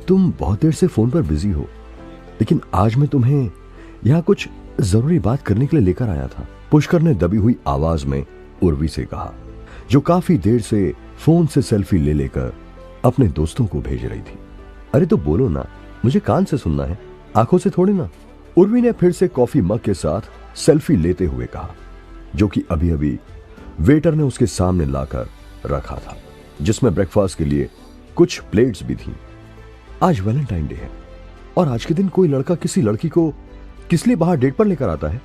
तुम बहुत देर से फोन पर बिजी हो, लेकिन आज मैं तुम्हें यहाँ कुछ जरूरी बात करने के लिए लेकर आया था। पुष्कर ने दबी हुई आवाज में उर्वी से कहा, जो काफी देर से फोन से सेल्फी ले लेकर अपने दोस्तों को भेज रही थी। अरे तो बोलो ना, मुझे कान से सुनना है, आंखों से थोड़ी ना। उर्वी ने फिर से कॉफी मग के साथ सेल्फी लेते हुए कहा, जो कि अभी अभी वेटर ने उसके सामने लाकर रखा था, जिसमें ब्रेकफास्ट के लिए कुछ प्लेट्स भी थी। आज वैलेंटाइन डे है और आज के दिन कोई लड़का किसी लड़की को किस लिए बाहर डेट पर लेकर आता है?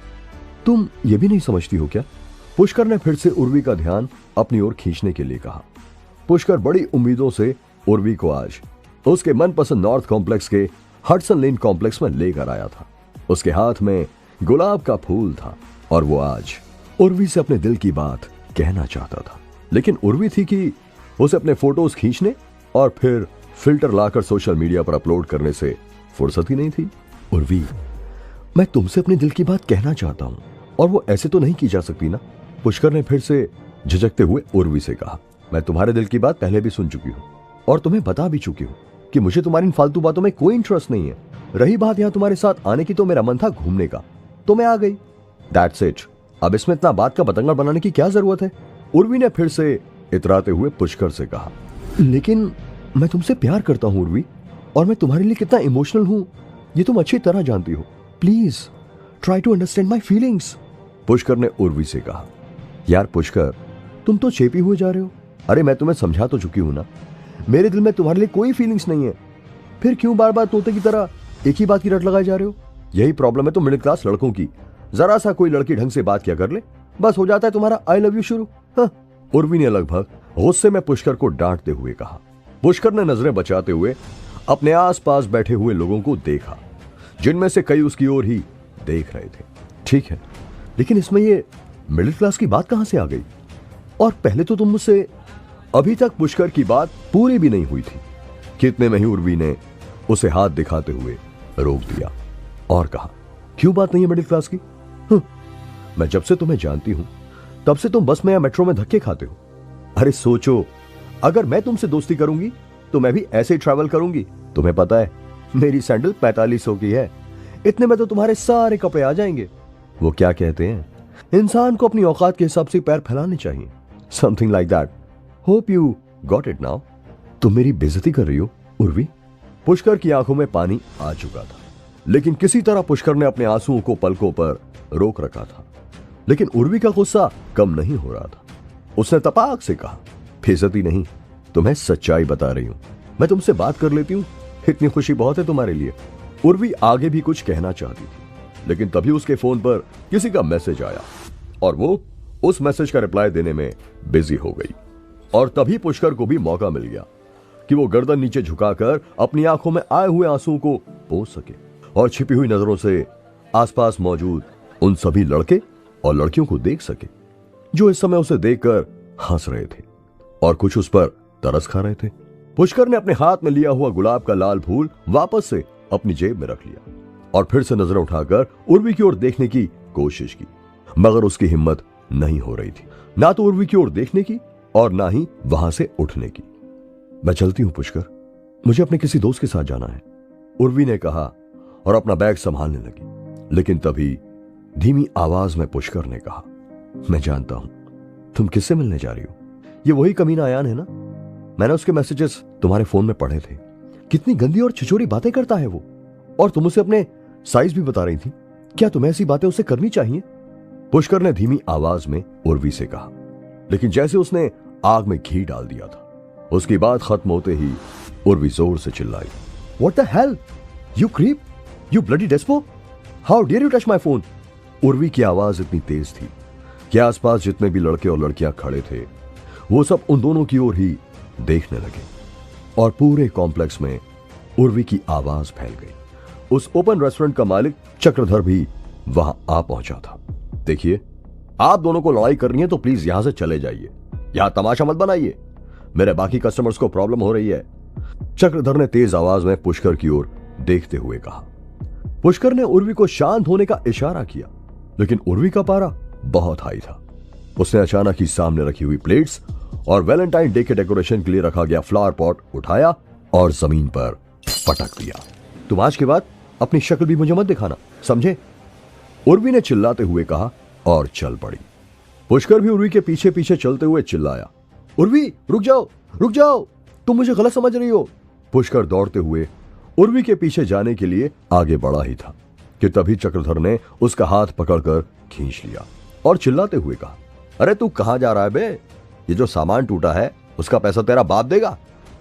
तुम ये भी नहीं समझती हो क्या? पुष्कर ने फिर से उर्वी का ध्यान अपनी ओर खींचने के लिए कहा। पुष्कर बड़ी उम्मीदों से उर्वी को आज उसके मनपसंद नॉर्थ कॉम्प्लेक्स के हडसन लेन कॉम्प्लेक्स में लेकर आया था। उसके हाथ में गुलाब का फूल था और वो आज उर्वी से अपने दिल की बात कहना चाहता था, लेकिन उर्वी थी कि उसे अपने फोटोज खींचने और फिर फिल्टर लाकर सोशल मीडिया पर अपलोड करने से फुर्सत ही नहीं थी। उर्वी, मैं तुमसे अपने दिल की बात कहना चाहता हूं और वो ऐसे तो नहीं की जा सकती ना। पुष्कर ने फिर से झिझकते हुए उर्वी से कहा, मैं तुम्हारे दिल की बात पहले भी सुन चुकी हूँ और तुम्हें बता भी चुकी हूँ कि मुझे तुम्हारी इन फालतू बातों में कोई इंटरेस्ट नहीं है। रही बात यहाँ तुम्हारे साथ आने की, तो मेरा मन था घूमने का, तो मैं आ गई। That's it. अब इसमें इतना बात का बतंगड़ बनाने की क्या जरूरत है? उर्वी ने फिर से इतराते हुए पुष्कर से कहा, लेकिन मैं तुमसे प्यार करता हूं उर्वी, और मैं तुम्हारे लिए कितना इमोशनल हूं ये तुम अच्छी तरह जानती हो। Please try to understand my feelings. Pushkar ने उर्वी से कहा, यार पुष्कर, तुम तो चेपी हुए जा रहे हो। अरे मैं तुम्हें समझा तो चुकी हूं ना, मेरे दिल में तुम्हारे लिए कोई फीलिंग्स नहीं है, फिर क्यों बार बार तोते की तरह एक ही बात की रट लगाए जा रहे हो? यही प्रॉब्लम है तो मिडिल क्लास लड़कों की। जरा सा कोई लड़की ढंग से बात किया कर ले, बस हो जाता है तुम्हारा आई लव यू शुरू। हाँ। उर्वी ने लगभग गुस्से में पुष्कर को डांटते हुए कहा। पुष्कर ने नजरें बचाते हुए अपने आसपास बैठे हुए लोगों को देखा, जिनमें से कई उसकी ओर ही देख रहे थे। ठीक है, लेकिन इसमें ये मिडिल क्लास की बात कहां से आ गई? और पहले तो तुम मुझसे अभी तक पुष्कर की बात पूरी भी नहीं हुई थी। कितने में ही उर्वी ने उसे हाथ दिखाते हुए रोक दिया और कहा, क्यों बात नहीं है मिडिल क्लास की? मैं जब से तुम्हें जानती हूं तब से तुम बस में या मेट्रो में धक्के खाते हो। अरे सोचो, अगर मैं तुमसे दोस्ती करूंगी तो मैं भी ऐसे ही ट्रैवल करूंगी। तुम्हें पता है मेरी सैंडल 4500 की है, इतने में तो तुम्हारे सारे कपड़े आ जाएंगे। वो क्या कहते हैं, इंसान को अपनी औकात के हिसाब से पैर फैलाने चाहिए, something like that. Hope you got it now. तुम मेरी बेइज्जती कर रही हो उर्वी। पुष्कर की आंखों में पानी आ चुका था, लेकिन किसी तरह पुष्कर ने अपने आंसुओं को पलकों पर रोक रखा था। लेकिन उर्वी का गुस्सा कम नहीं हो रहा था। उसने तपाक से कहा, बेइज्जती नहीं, तुम्हें सच्चाई बता रही हूं। मैं तुमसे बात कर लेती हूं, इतनी खुशी बहुत है तुम्हारे लिए। उर्वी आगे भी कुछ कहना चाहती थी, लेकिन तभी उसके फोन पर किसी का मैसेज आया और वो उस मैसेज का रिप्लाई देने में बिजी हो गई। और तभी पुष्कर को भी मौका मिल गया कि वो गर्दन नीचे झुकाकर अपनी आंखों में आए हुए आंसुओं को पोंछ सके और छिपी हुई नजरों से आसपास मौजूद उन सभी लड़के और लड़कियों को देख सके जो इस समय उसे देखकर हंस रहे थे और कुछ उस पर तरस खा रहे थे। पुष्कर ने अपने हाथ में लिया हुआ गुलाब का लाल फूल वापस से अपनी जेब में रख लिया और फिर से नजरें उठाकर उर्वी की ओर देखने की कोशिश की, मगर उसकी हिम्मत नहीं हो रही थी, ना तो उर्वी की ओर देखने की और ना ही वहां से उठने की। मैं चलती हूं पुष्कर, मुझे अपने किसी दोस्त के साथ जाना है, उर्वी ने कहा और अपना बैग संभालने लगी। लेकिन तभी धीमी आवाज में पुष्कर ने कहा, मैं जानता हूं तुम किससे मिलने जा रही हो। ये वही कमीना अयान है ना? मैंने उसके मैसेजेस तुम्हारे फोन में पढ़े थे। कितनी गंदी और छिछोरी बातें करता है वो, और तुम उसे अपने साइज भी बता रही थी। क्या तुम्हें ऐसी बातें उससे करनी चाहिए? पुष्कर ने धीमी आवाज में उर्वी से कहा, लेकिन जैसे उसने आग में घी डाल दिया था। उसकी बात खत्म होते ही उर्वी जोर से चिल्लाई, what the hell you creep, you bloody despo, how dare you touch my phone. Urvi की आवाज इतनी तेज थी कि आसपास जितने भी लड़के और लड़कियां खड़े थे वो सब उन दोनों की ओर ही देखने लगे और पूरे कॉम्प्लेक्स में उर्वी की आवाज फैल गई। उस ओपन रेस्टोरेंट का मालिक चक्रधर भी वहां आ पहुंचा था। देखिए, आप दोनों को लड़ाई करनी है तो प्लीज यहां से चले जाइए, यहां तमाशा मत बनाइए, मेरे बाकी कस्टमर्स को प्रॉब्लम हो रही है, चक्रधर ने तेज आवाज में पुष्कर की ओर देखते हुए कहा। पुष्कर ने उर्वी को शांत होने का इशारा किया, लेकिन उर्वी का पारा बहुत हाई था। उसने अचानक ही सामने रखी हुई प्लेट्स और वैलेंटाइन डे के डेकोरेशन के लिए रखा गया फ्लावर पॉट उठाया और जमीन पर पटक दिया। तुम आज के बाद अपनी शक्ल भी मुझे मत दिखाना, समझे? उर्वी ने चिल्लाते हुए कहा और चल पड़ी। पुष्कर भी उर्वी के पीछे पीछे चलते हुए चिल्लाया, उर्वी रुक जाओ, रुक जाओ, तुम मुझे गलत समझ रही हो। पुष्कर दौड़ते हुए उर्वी के पीछे जाने के लिए आगे बढ़ा ही था कि तभी चक्रधर ने उसका हाथ पकड़कर खींच लिया और चिल्लाते हुए कहा, अरे तू कहां जा रहा है बे? ये जो सामान टूटा है उसका पैसा तेरा बाप देगा।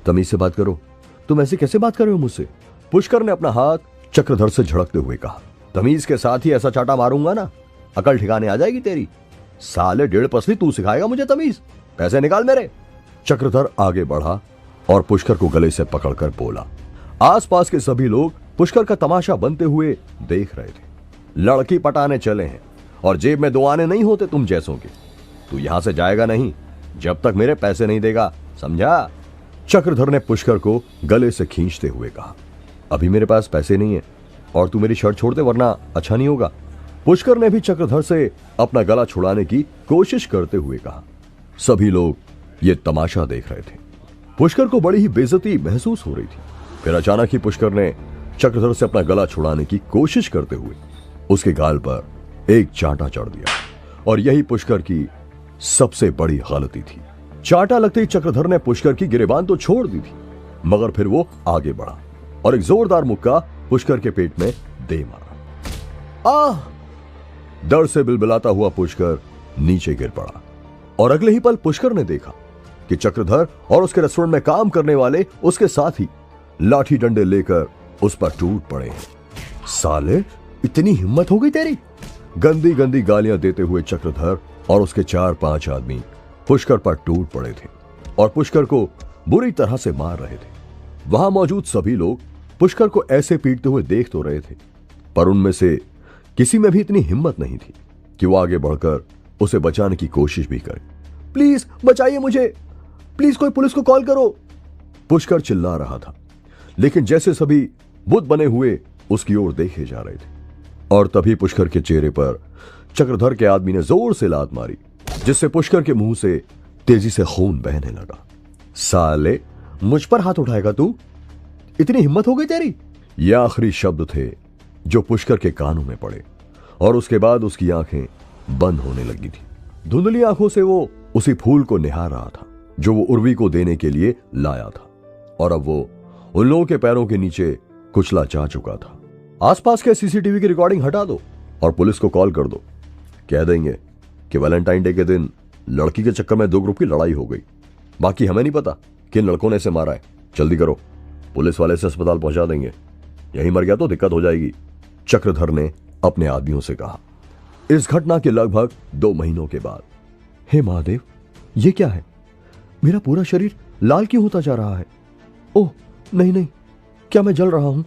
तमीज से बात करो, तुम ऐसे कैसे बात कर रहे हो मुझसे? पुष्कर ने अपना हाथ चक्रधर से झड़कते हुए कहा, तमीज के साथ ही ऐसा चाटा मारूंगा ना, अकल ठिकाने आ जाएगी तेरी। साले 1.5 पसली तू सिखाएगा मुझे तमीज? पैसे निकाल मेरे। चक्रधर आगे बढ़ा और पुष्कर को गले से पकड़कर बोला। आसपास के सभी लोग पुष्कर का तमाशा बनते हुए देख रहे थे। लड़की पटाने चले हैं और जेब में 2 आने नहीं होते तुम जैसों के। तू यहां से जाएगा नहीं जब तक मेरे पैसे नहीं देगा, समझा? चक्रधर ने पुष्कर को गले से खींचते हुए कहा, अभी मेरे पास पैसे नहीं है और तू मेरी शर्ट छोड़ दे वरना अच्छा नहीं होगा। पुष्कर ने भी चक्रधर से अपना गला छुड़ाने की कोशिश करते हुए कहा। सभी लोग ये तमाशा देख रहे थे। पुष्कर को बड़ी ही बेइज्जती महसूस हो रही थी। फिर अचानक ही पुष्कर ने चक्रधर से अपना गला छुड़ाने की कोशिश करते हुए उसके गाल पर एक चांटा चढ़ दिया और यही पुष्कर की सबसे बड़ी गलती थी। चांटा लगते ही चक्रधर ने पुष्कर की गिरेबान तो छोड़ दी थी, मगर फिर वो आगे बढ़ा और एक जोरदार मुक्का पुष्कर के पेट में दे मारा। आह! डर से बिलबिलाता हुआ पुष्कर नीचे गिर पड़ा और अगले ही पल पुष्कर ने देखा कि चक्रधर और उसके रेस्टोरेंट में काम करने वाले उसके साथ ही लाठी डंडे लेकर उस पर टूट पड़े हैं। साले, इतनी हिम्मत हो गई तेरी? गंदी गंदी गालियां देते हुए चक्रधर और उसके 4-5 आदमी पुष्कर पर टूट पड़े थे और पुष्कर को बुरी तरह से मार रहे थे। वहां मौजूद सभी लोग पुष्कर को ऐसे पीटते हुए देख तो रहे थे, पर उनमें से किसी में भी इतनी हिम्मत नहीं थी कि वो आगे बढ़कर उसे बचाने की कोशिश भी करे। प्लीज बचाइए मुझे, प्लीज कोई पुलिस को कॉल करो, पुष्कर चिल्ला रहा था। लेकिन जैसे सभी बुत बने हुए उसकी ओर देखे जा रहे थे और तभी पुष्कर के चेहरे पर चक्रधर के आदमी ने जोर से लात मारी, जिससे पुष्कर के मुंह से तेजी से खून बहने लगा। साले, मुझ पर हाथ उठाएगा तू? इतनी हिम्मत हो गई तेरी? ये आखिरी शब्द थे जो पुष्कर के कानों में पड़े और उसके बाद उसकी आंखें बंद होने लगी थी। धुंधली आंखों से वो उसी फूल को निहार रहा था जो वो उर्वी को देने के लिए लाया था और अब वो उन लोगों के पैरों के नीचे कुचला जा चुका था। आसपास के सीसीटीवी की रिकॉर्डिंग हटा दो और पुलिस को कॉल कर दो। कह देंगे कि वैलेंटाइन डे के दिन लड़की के चक्कर में 2 ग्रुप की लड़ाई हो गई, बाकी हमें नहीं पता किन लड़कों ने इसे मारा है। जल्दी करो, पुलिस वाले से अस्पताल पहुंचा देंगे, यहीं मर गया तो दिक्कत हो जाएगी। चक्रधर ने अपने आदमियों से कहा। इस घटना के लगभग 2 महीनों के बाद, हे महादेव, ये क्या है? मेरा पूरा शरीर लाल क्यों होता जा रहा है? ओह नहीं नहीं, क्या मैं जल रहा हूं?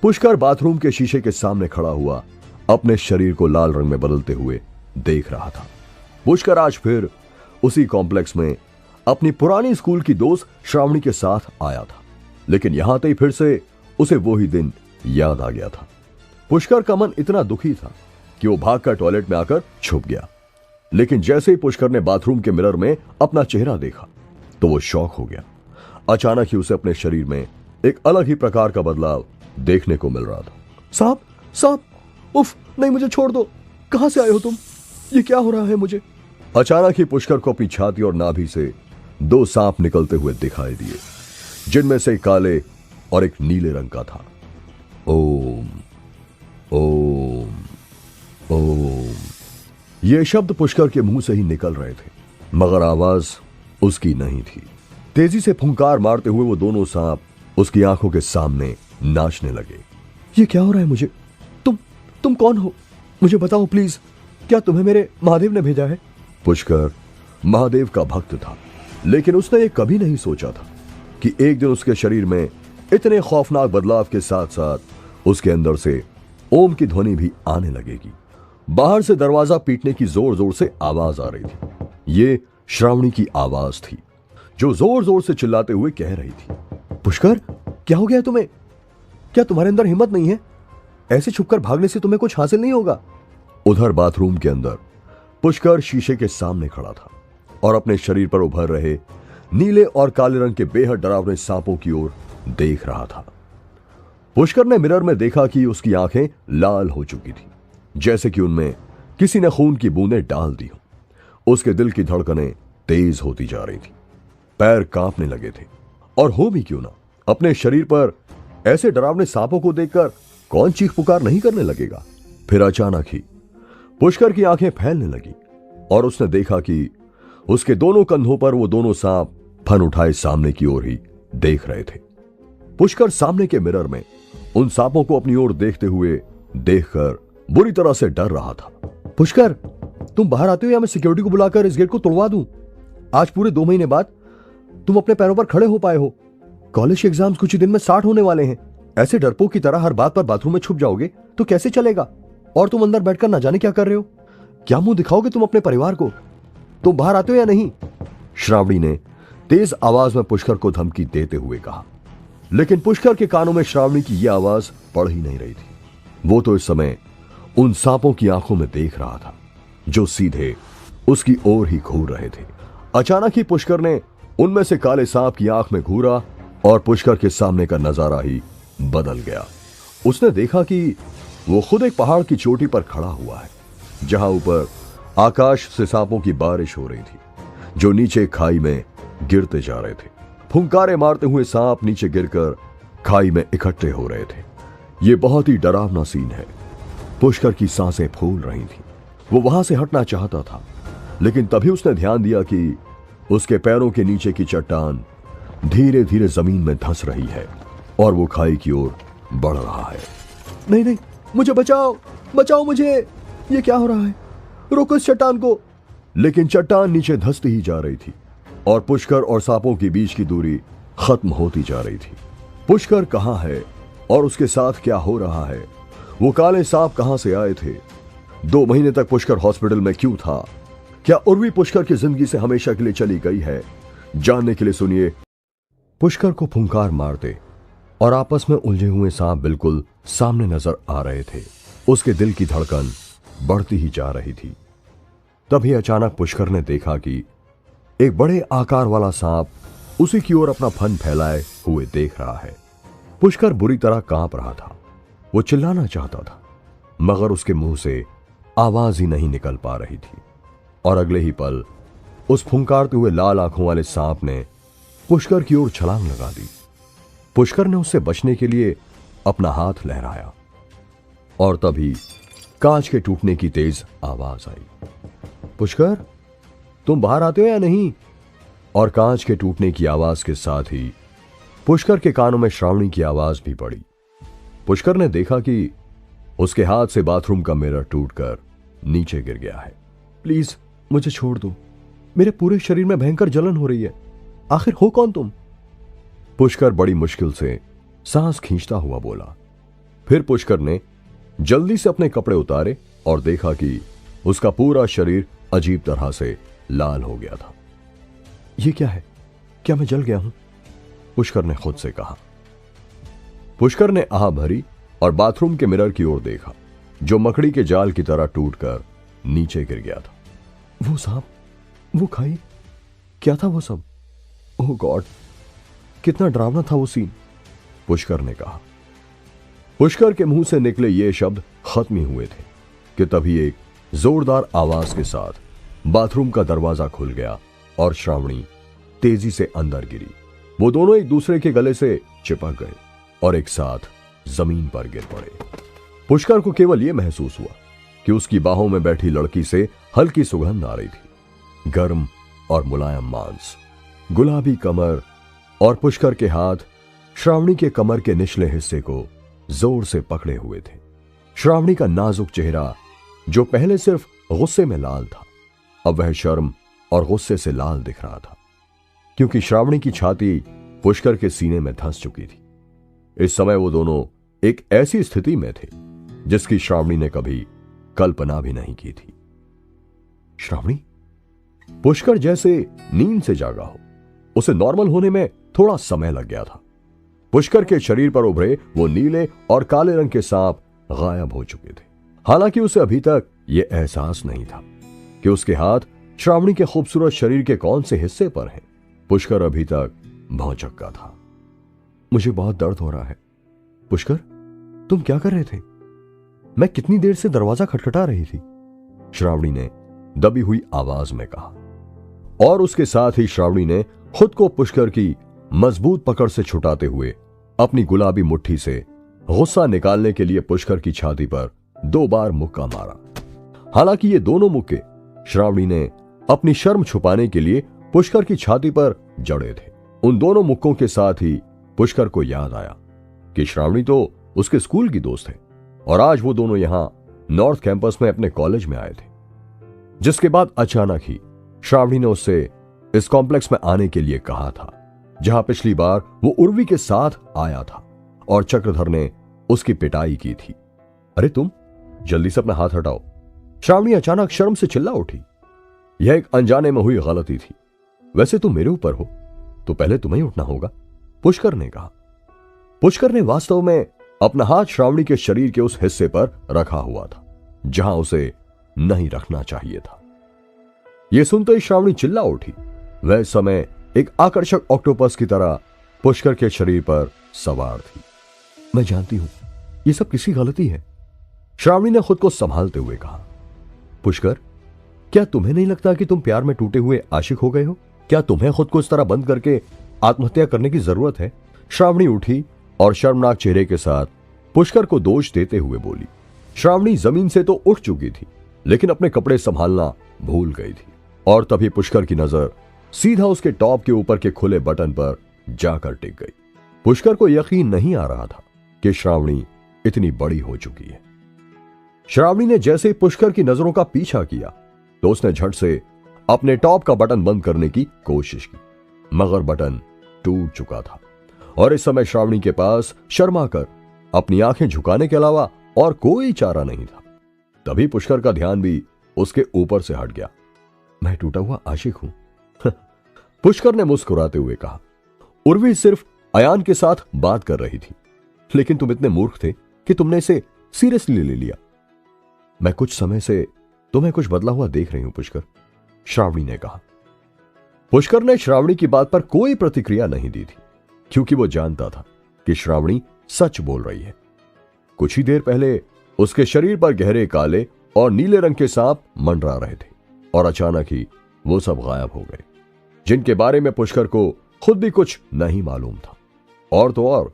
पुष्कर बाथरूम के शीशे के सामने खड़ा हुआ अपने शरीर को लाल रंग में बदलते हुए देख रहा था। पुष्कर आज फिर उसी कॉम्प्लेक्स में अपनी पुरानी स्कूल की दोस्त श्रावणी के साथ आया था, लेकिन यहां तक फिर से उसे वो ही दिन याद आ गया था। पुष्कर का मन इतना दुखी था कि वो भागकर टॉयलेट में आकर छुप गया, लेकिन जैसे ही पुष्कर ने बाथरूम के मिरर में अपना चेहरा देखा तो वो शॉक हो गया। अचानक ही उसे अपने शरीर में एक अलग ही प्रकार का बदलाव देखने को मिल रहा था। साहब, साहब, उफ, नहीं, मुझे छोड़ दो, कहां से आए हो तुम? ये क्या हो रहा है मुझे? अचानक ही पुष्कर को अपनी छाती और नाभि से 2 सांप निकलते हुए दिखाई दिए, जिनमें से एक काले और एक नीले रंग का था। ओम ओम ओम, ये शब्द पुष्कर के मुंह से ही निकल रहे थे, मगर आवाज उसकी नहीं थी। तेजी से फुंकार मारते हुए वो दोनों सांप उसकी आंखों के सामने नाचने लगे। ये क्या हो रहा है मुझे? तुम कौन हो? मुझे बताओ प्लीज, क्या तुम्हें मेरे महादेव ने भेजा है? पुष्कर महादेव का भक्त था, लेकिन उसने ये कभी नहीं सोचा था कि एक दिन उसके शरीर में इतने खौफनाक बदलाव के साथ साथ उसके अंदर से ओम की ध्वनि भी आने लगेगी। बाहर से दरवाजा पीटने की जोर जोर से आवाज आ रही थी। ये श्रावणी की आवाज थी जो जोर जोर से चिल्लाते हुए कह रही थी, पुष्कर, क्या हो गया तुम्हें? क्या तुम्हारे अंदर हिम्मत नहीं है? ऐसे छुपकर भागने से तुम्हें कुछ हासिल नहीं होगा। उधर बाथरूम के अंदर पुष्कर शीशे के सामने खड़ा था और अपने शरीर पर उभर रहे नीले और काले रंग के बेहद डरावने सांपों की ओर देख रहा था। पुष्कर ने मिरर में देखा कि उसकी आंखें लाल हो चुकी थी, जैसे कि उनमें किसी ने खून की बूंदें डाल दी हो। उसके दिल की धड़कनें तेज होती जा रही थी, पैर कांपने लगे थे। और हो भी क्यों ना, अपने शरीर पर ऐसे डरावने सांपों को देखकर कौन चीख पुकार नहीं करने लगेगा। फिर अचानक ही पुष्कर की आंखें फैलने लगी और उसने देखा कि उसके दोनों कंधों पर वो दोनों सांप फन उठाए सामने की ओर ही देख रहे थे। पुष्कर सामने के मिरर में उन सांपों को अपनी ओर देखते हुए देखकर बुरी तरह से डर रहा था। पुष्कर, तुम बाहर आते हो या मैं सिक्योरिटी को बुलाकर इस गेट को तोड़वा दूं? आज पूरे 2 महीने बाद तुम अपने पैरों पर खड़े हो पाए हो। कॉलेज के एग्जाम्स कुछ ही दिन में स्टार्ट होने वाले हैं। ऐसे डरपोक की तरह हर बात पर बाथरूम में छुप जाओगे तो कैसे चलेगा? और तुम अंदर बैठकर ना जाने क्या कर रहे हो। क्या मुंह दिखाओगे तुम अपने परिवार को? तुम बाहर आते हो या नहीं? श्रावणी ने तेज आवाज में पुष्कर को धमकी देते हुए कहा। लेकिन पुष्कर के कानों में श्रावणी की यह आवाज पड़ ही नहीं रही थी। वो तो इस समय उन सांपों की आंखों में देख रहा था जो सीधे उसकी ओर ही घूर रहे थे। अचानक ही पुष्कर ने उनमें से काले सांप की आंख में घूरा और पुष्कर के सामने का नजारा ही बदल गया। उसने देखा कि वो खुद एक पहाड़ की चोटी पर खड़ा हुआ है, जहां ऊपर आकाश से सांपों की बारिश हो रही थी जो नीचे खाई में गिरते जा रहे थे। फुंकारे मारते हुए सांप नीचे गिरकर खाई में इकट्ठे हो रहे थे। ये बहुत ही डरावना सीन है। पुष्कर की सांसें फूल रही थीं। वो वहां से हटना चाहता था, लेकिन तभी उसने ध्यान दिया कि उसके पैरों के नीचे की चट्टान धीरे धीरे जमीन में धंस रही है और वो खाई की ओर बढ़ रहा है। नहीं नहीं, मुझे बचाओ, बचाओ मुझे, ये क्या हो रहा है? रोको इस चट्टान को। लेकिन चट्टान नीचे धंसती ही जा रही थी और पुष्कर और सांपों के बीच की दूरी खत्म होती जा रही थी। पुष्कर कहां है और उसके साथ क्या हो रहा है? वो काले सांप कहां से आए थे? 2 महीने तक पुष्कर हॉस्पिटल में क्यों था? क्या उर्वी पुष्कर की जिंदगी से हमेशा के लिए चली गई है? जानने के लिए सुनिए। पुष्कर को फुंकार मारते और आपस में उलझे हुए सांप बिल्कुल सामने नजर आ रहे थे। उसके दिल की धड़कन बढ़ती ही जा रही थी। तभी अचानक पुष्कर ने देखा कि एक बड़े आकार वाला सांप उसी की ओर अपना फन फैलाए हुए देख रहा है। पुष्कर बुरी तरह कांप रहा था। वो चिल्लाना चाहता था, मगर उसके मुंह से आवाज ही नहीं निकल पा रही थी। और अगले ही पल उस फुंकारते हुए लाल आंखों वाले सांप ने पुष्कर की ओर छलांग लगा दी। पुष्कर ने उससे बचने के लिए अपना हाथ लहराया और तभी कांच के टूटने की तेज आवाज आई। पुष्कर, तुम बाहर आते हो या नहीं? और कांच के टूटने की आवाज के साथ ही पुष्कर के कानों में श्रावणी की आवाज भी पड़ी। पुष्कर ने देखा कि उसके हाथ से बाथरूम का मिरर टूटकर नीचे गिर गया है। प्लीज मुझे छोड़ दो, मेरे पूरे शरीर में भयंकर जलन हो रही है। आखिर हो कौन तुम? पुष्कर बड़ी मुश्किल से सांस खींचता हुआ बोला। फिर पुष्कर ने जल्दी से अपने कपड़े उतारे और देखा कि उसका पूरा शरीर अजीब तरह से लाल हो गया था। यह क्या है? क्या मैं जल गया हूं? पुष्कर ने खुद से कहा। पुष्कर ने आह भरी और बाथरूम के मिरर की ओर देखा, जो मकड़ी के जाल की तरह टूटकर नीचे गिर गया था। वो सांप, वो खाई, क्या था वो सब? ओह गॉड, कितना डरावना था वो सीन, पुष्कर ने कहा। पुष्कर के मुंह से निकले ये शब्द खत्म ही हुए थे कि तभी एक जोरदार आवाज के साथ बाथरूम का दरवाजा खुल गया और श्रावणी तेजी से अंदर गिरी। वो दोनों एक दूसरे के गले से चिपक गए और एक साथ जमीन पर गिर पड़े। पुष्कर को केवल यह महसूस हुआ कि उसकी बाहों में बैठी लड़की से हल्की सुगंध आ रही थी। गर्म और मुलायम मांस, गुलाबी कमर और पुष्कर के हाथ श्रावणी के कमर के निचले हिस्से को जोर से पकड़े हुए थे। श्रावणी का नाजुक चेहरा, जो पहले सिर्फ गुस्से में लाल था, अब वह शर्म और गुस्से से लाल दिख रहा था, क्योंकि श्रावणी की छाती पुष्कर के सीने में धंस चुकी थी। इस समय वो दोनों एक ऐसी स्थिति में थे जिसकी श्रावणी ने कभी कल्पना भी नहीं की थी। श्रावणी? पुष्कर जैसे नींद से जागा हो। उसे नॉर्मल होने में थोड़ा समय लग गया था। पुष्कर के शरीर पर उभरे वो नीले और काले रंग के सांप गायब हो चुके थे। हालांकि उसे अभी तक यह एहसास नहीं था कि उसके हाथ श्रावणी के खूबसूरत शरीर के कौन से हिस्से पर हैं। पुष्कर अभी तक भौचक्का था। मुझे बहुत दर्द हो रहा है, पुष्कर, तुम क्या कर रहे थे? मैं कितनी देर से दरवाजा खटखटा रही थी, श्रावणी ने दबी हुई आवाज में कहा। और उसके साथ ही श्रावणी ने खुद को पुष्कर की मजबूत पकड़ से छुटाते हुए अपनी गुलाबी मुट्ठी से गुस्सा निकालने के लिए पुष्कर की छाती पर 2 बार मुक्का मारा। हालांकि ये दोनों मुक्के श्रावणी ने अपनी शर्म छुपाने के लिए पुष्कर की छाती पर जड़े थे। उन दोनों मुक्कों के साथ ही पुष्कर को याद आया कि श्रावणी तो उसके स्कूल की दोस्त है और आज वो दोनों यहां नॉर्थ कैंपस में अपने कॉलेज में आए थे। जिसके बाद अचानक ही श्रावणी ने उससे इस कॉम्प्लेक्स में आने के लिए कहा था जहां पिछली बार वो उर्वी के साथ आया था और चक्रधर ने उसकी पिटाई की थी। अरे तुम जल्दी से अपना हाथ हटाओ। श्रावणी अचानक शर्म से चिल्ला उठी। यह एक अनजाने में हुई गलती थी। वैसे तुम मेरे ऊपर हो तो पहले तुम्हें उठना होगा, पुष्कर ने कहा। पुष्कर ने वास्तव में अपना हाथ श्रावणी के शरीर के उस हिस्से पर रखा हुआ था जहां उसे नहीं रखना चाहिए था। यह सुनते ही श्रावणी चिल्ला उठी। वह समय एक आकर्षक ऑक्टोपस की तरह पुष्कर के शरीर पर सवार थी। मैं जानती हूं यह सब किसी गलती है, श्रावणी ने खुद को संभालते हुए कहा। पुष्कर, क्या तुम्हें नहीं लगता कि तुम प्यार में टूटे हुए आशिक हो गए हो? क्या तुम्हें खुद को इस तरह बंद करके आत्महत्या करने की जरूरत है? श्रावणी उठी और शर्मनाक चेहरे के साथ पुष्कर को दोष देते हुए बोली। श्रावणी जमीन से तो उठ चुकी थी लेकिन अपने कपड़े संभालना भूल गई थी और तभी पुष्कर की नजर सीधा उसके टॉप के ऊपर के खुले बटन पर जाकर टिक गई। पुष्कर को यकीन नहीं आ रहा था कि श्रावणी इतनी बड़ी हो चुकी है। श्रावणी ने जैसे ही पुष्कर की नजरों का पीछा किया तो उसने झट से अपने टॉप का बटन बंद करने की कोशिश की, मगर बटन टूट चुका था और इस समय श्रावणी के पास शर्मा कर अपनी आंखें झुकाने के अलावा और कोई चारा नहीं था। तभी पुष्कर का ध्यान भी उसके ऊपर से हट गया। मैं टूटा हुआ आशिक हूं, पुष्कर ने मुस्कुराते हुए कहा। उर्वी सिर्फ अयान के साथ बात कर रही थी, लेकिन तुम इतने मूर्ख थे कि तुमने इसे सीरियसली ले लिया। मैं कुछ समय से तुम्हें कुछ बदला हुआ देख रही हूं पुष्कर, श्रावणी ने कहा। पुष्कर ने श्रावणी की बात पर कोई प्रतिक्रिया नहीं दी थी क्योंकि वो जानता था कि श्रावणी सच बोल रही है। कुछ ही देर पहले उसके शरीर पर गहरे काले और नीले रंग के सांप मंडरा रहे थे और अचानक ही वो सब गायब हो गए, जिनके बारे में पुष्कर को खुद भी कुछ नहीं मालूम था। और तो और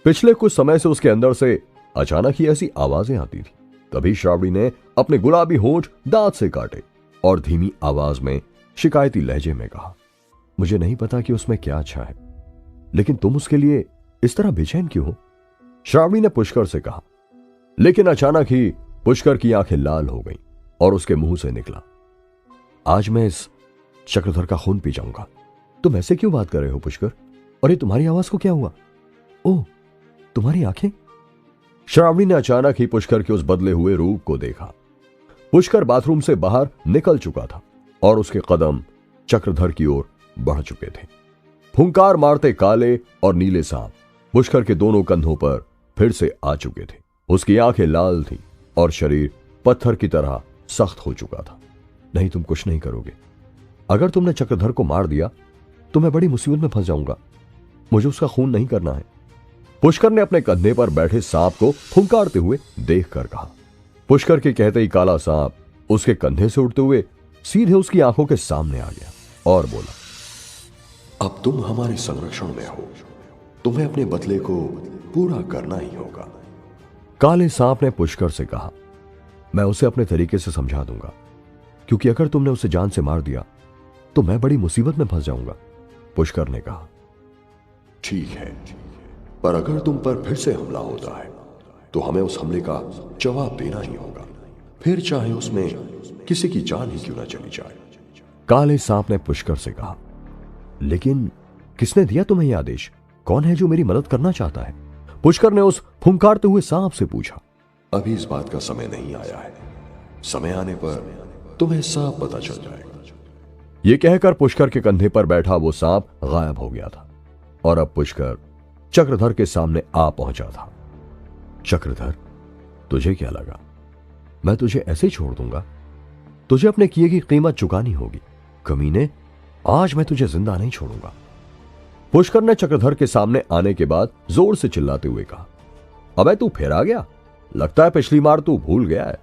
पिछले कुछ समय से उसके अंदर से अचानक ही ऐसी आवाजें आती थी। तभी श्रावणी ने अपने गुलाबी होंठ दांत से काटे और धीमी आवाज में शिकायती लहजे में कहा, मुझे नहीं पता कि उसमें क्या अच्छा है, लेकिन तुम उसके लिए इस तरह बेचैन क्यों हो? श्रावणी ने पुष्कर से कहा। लेकिन अचानक ही पुष्कर की आंखें लाल हो गईं और उसके मुंह से निकला, आज मैं इस चक्रधर का खून पी जाऊंगा। तुम ऐसे क्यों बात कर रहे हो पुष्कर? और ये तुम्हारी आवाज को क्या हुआ? ओह, तुम्हारी आंखें? श्रावणी ने अचानक ही पुष्कर के उस बदले हुए रूप को देखा। पुष्कर बाथरूम से बाहर निकल चुका था और उसके कदम चक्रधर की ओर बढ़ चुके थे। फुंकार मारते काले और नीले सांप पुष्कर के दोनों कंधों पर फिर से आ चुके थे। उसकी आंखें लाल थीं और शरीर पत्थर की तरह सख्त हो चुका था। नहीं, तुम कुछ नहीं करोगे। अगर तुमने चक्रधर को मार दिया तो मैं बड़ी मुसीबत में फंस जाऊंगा। मुझे उसका खून नहीं करना है। पुष्कर ने अपने कंधे पर बैठे सांप को फुंकारते हुए देखकर कहा। पुष्कर के कहते ही काला सांप उसके कंधे से उड़ते हुए सीधे उसकी आंखों के सामने आ गया और बोला, अब तुम हमारे संरक्षण में हो, तुम्हें अपने बदले को पूरा करना ही होगा। काले सांप ने पुष्कर से कहा, मैं उसे अपने तरीके से समझा दूंगा, क्योंकि अगर तुमने उसे जान से मार दिया तो मैं बड़ी मुसीबत में फंस जाऊंगा। पुष्कर ने कहा, ठीक है, पर अगर तुम पर फिर से हमला होता है तो हमें उस हमले का जवाब देना ही होगा, फिर चाहे उसमें किसी की जान ही क्यों ना चली जाए। काले सांप ने पुष्कर से कहा, लेकिन किसने दिया तुम्हें यह आदेश? कौन है जो मेरी मदद करना चाहता है? पुष्कर ने उस फुंकारते हुए सांप से पूछा। अभी इस बात का समय नहीं आया है, समय आने पर तुम्हें सब पता चल जाएगा। यह कहकर पुष्कर के कंधे पर बैठा वो सांप गायब हो गया था और अब पुष्कर चक्रधर के सामने आ पहुंचा था। चक्रधर, तुझे क्या लगा मैं तुझे ऐसे छोड़ दूंगा? तुझे अपने किए की कीमत चुकानी होगी। कमीने, आज मैं तुझे जिंदा नहीं छोड़ूंगा। पुष्कर ने चक्रधर के सामने आने के बाद जोर से चिल्लाते हुए कहा। अबे तू फिर आ गया, लगता है पिछली बार तू भूल गया है।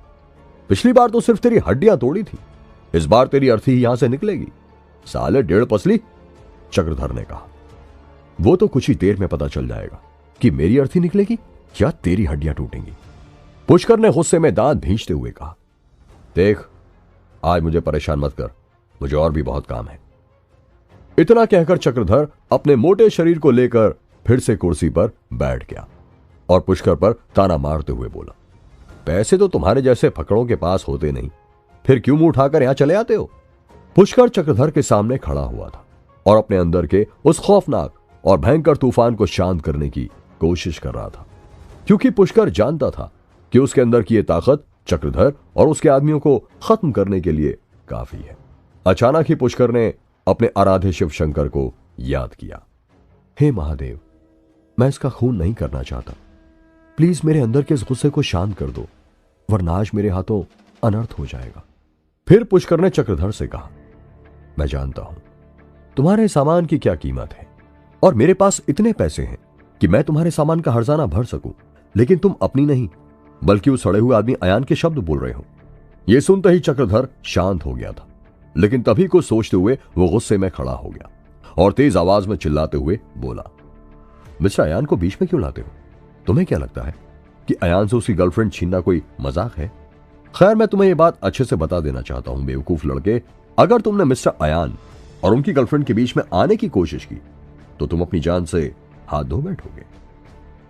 पिछली बार तो सिर्फ तेरी हड्डियां तोड़ी थी, इस बार तेरी अर्थी ही यहां से निकलेगी, साले डेढ़ पसली। चक्रधर ने कहा, वो तो कुछ ही देर में पता चल जाएगा कि मेरी अर्थी निकलेगी या तेरी हड्डियां टूटेंगी। पुष्कर ने गुस्से में दांत भींचते हुए कहा, देख आज मुझे परेशान मत कर, मुझे और भी बहुत काम है। इतना कहकर चक्रधर अपने मोटे शरीर को लेकर फिर से कुर्सी पर बैठ गया और पुष्कर पर ताना मारते हुए बोला, पैसे तो तुम्हारे जैसे फकड़ों के पास होते नहीं, फिर क्यों मुंह उठाकर यहां चले आते हो। पुष्कर चक्रधर के सामने खड़ा हुआ था और अपने अंदर के उस खौफनाक और भयंकर तूफान को शांत करने की कोशिश कर रहा था, क्योंकि पुष्कर जानता था कि उसके अंदर की यह ताकत चक्रधर और उसके आदमियों को खत्म करने के लिए काफी है। अचानक ही पुष्कर ने अपने आराध्य शिव शंकर को याद किया, हे महादेव, मैं इसका खून नहीं करना चाहता, प्लीज मेरे अंदर के इस गुस्से को शांत कर दो, वरना आज मेरे हाथों अनर्थ हो जाएगा। फिर पुष्कर ने चक्रधर से कहा, मैं जानता हूं तुम्हारे सामान की क्या कीमत है और मेरे पास इतने पैसे हैं कि मैं तुम्हारे सामान का हर्जाना भर सकूं, लेकिन तुम अपनी नहीं बल्कि उस सड़े हुए आदमी अयान के शब्द बोल रहे हो। यह सुनते ही चक्रधर शांत हो गया था, लेकिन तभी कुछ सोचते हुए वो गुस्से में खड़ा हो गया और तेज आवाज में चिल्लाते हुए बोला, मिस्टर अयान को बीच में क्यों लाते हो? तुम्हें क्या लगता है कि अयान से उसकी गर्लफ्रेंड छीनना कोई मजाक है? खैर मैं तुम्हें यह बात अच्छे से बता देना चाहता हूं बेवकूफ लड़के, अगर तुमने मिस्टर अयान और उनकी गर्लफ्रेंड के बीच में आने की कोशिश की तो तुम अपनी जान से हाथ धो बैठोगे।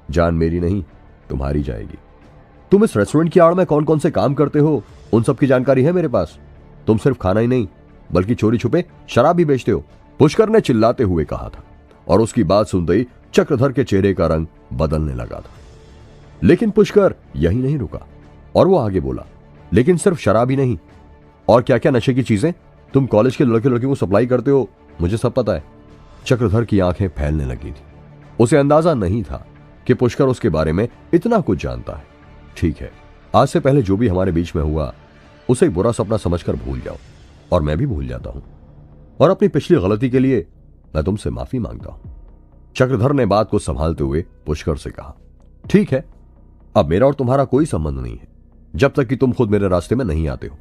जान मेरी नहीं तुम्हारी जाएगी। तुम इस रेस्टोरेंट की आड़ में कौन कौन से काम करते हो उन सब की जानकारी है मेरे पास। तुम सिर्फ खाना ही नहीं बल्कि चोरी छुपे शराब भी बेचते हो, पुष्कर ने चिल्लाते हुए कहा था और उसकी बात सुनते ही चक्रधर के चेहरे का रंग बदलने लगा था। लेकिन पुष्कर यही नहीं रुका और वो आगे बोला, लेकिन सिर्फ शराब ही नहीं, और क्या क्या नशे की चीजें तुम कॉलेज के लड़के लड़कियों को सप्लाई करते हो, मुझे सब पता है। चक्रधर की आंखें फैलने लगी थी। उसे अंदाजा नहीं था कि पुष्कर उसके बारे में इतना कुछ जानता है। ठीक है, आज से पहले जो भी हमारे बीच में हुआ उसे एक बुरा सपना समझकर भूल जाओ, और मैं भी भूल जाता हूं, और अपनी पिछली गलती के लिए मैं तुमसे माफी मांगता हूं। चक्रधर ने बात को संभालते हुए पुष्कर से कहा, ठीक है, अब मेरा और तुम्हारा कोई संबंध नहीं है जब तक कि तुम खुद मेरे रास्ते में नहीं आते हो,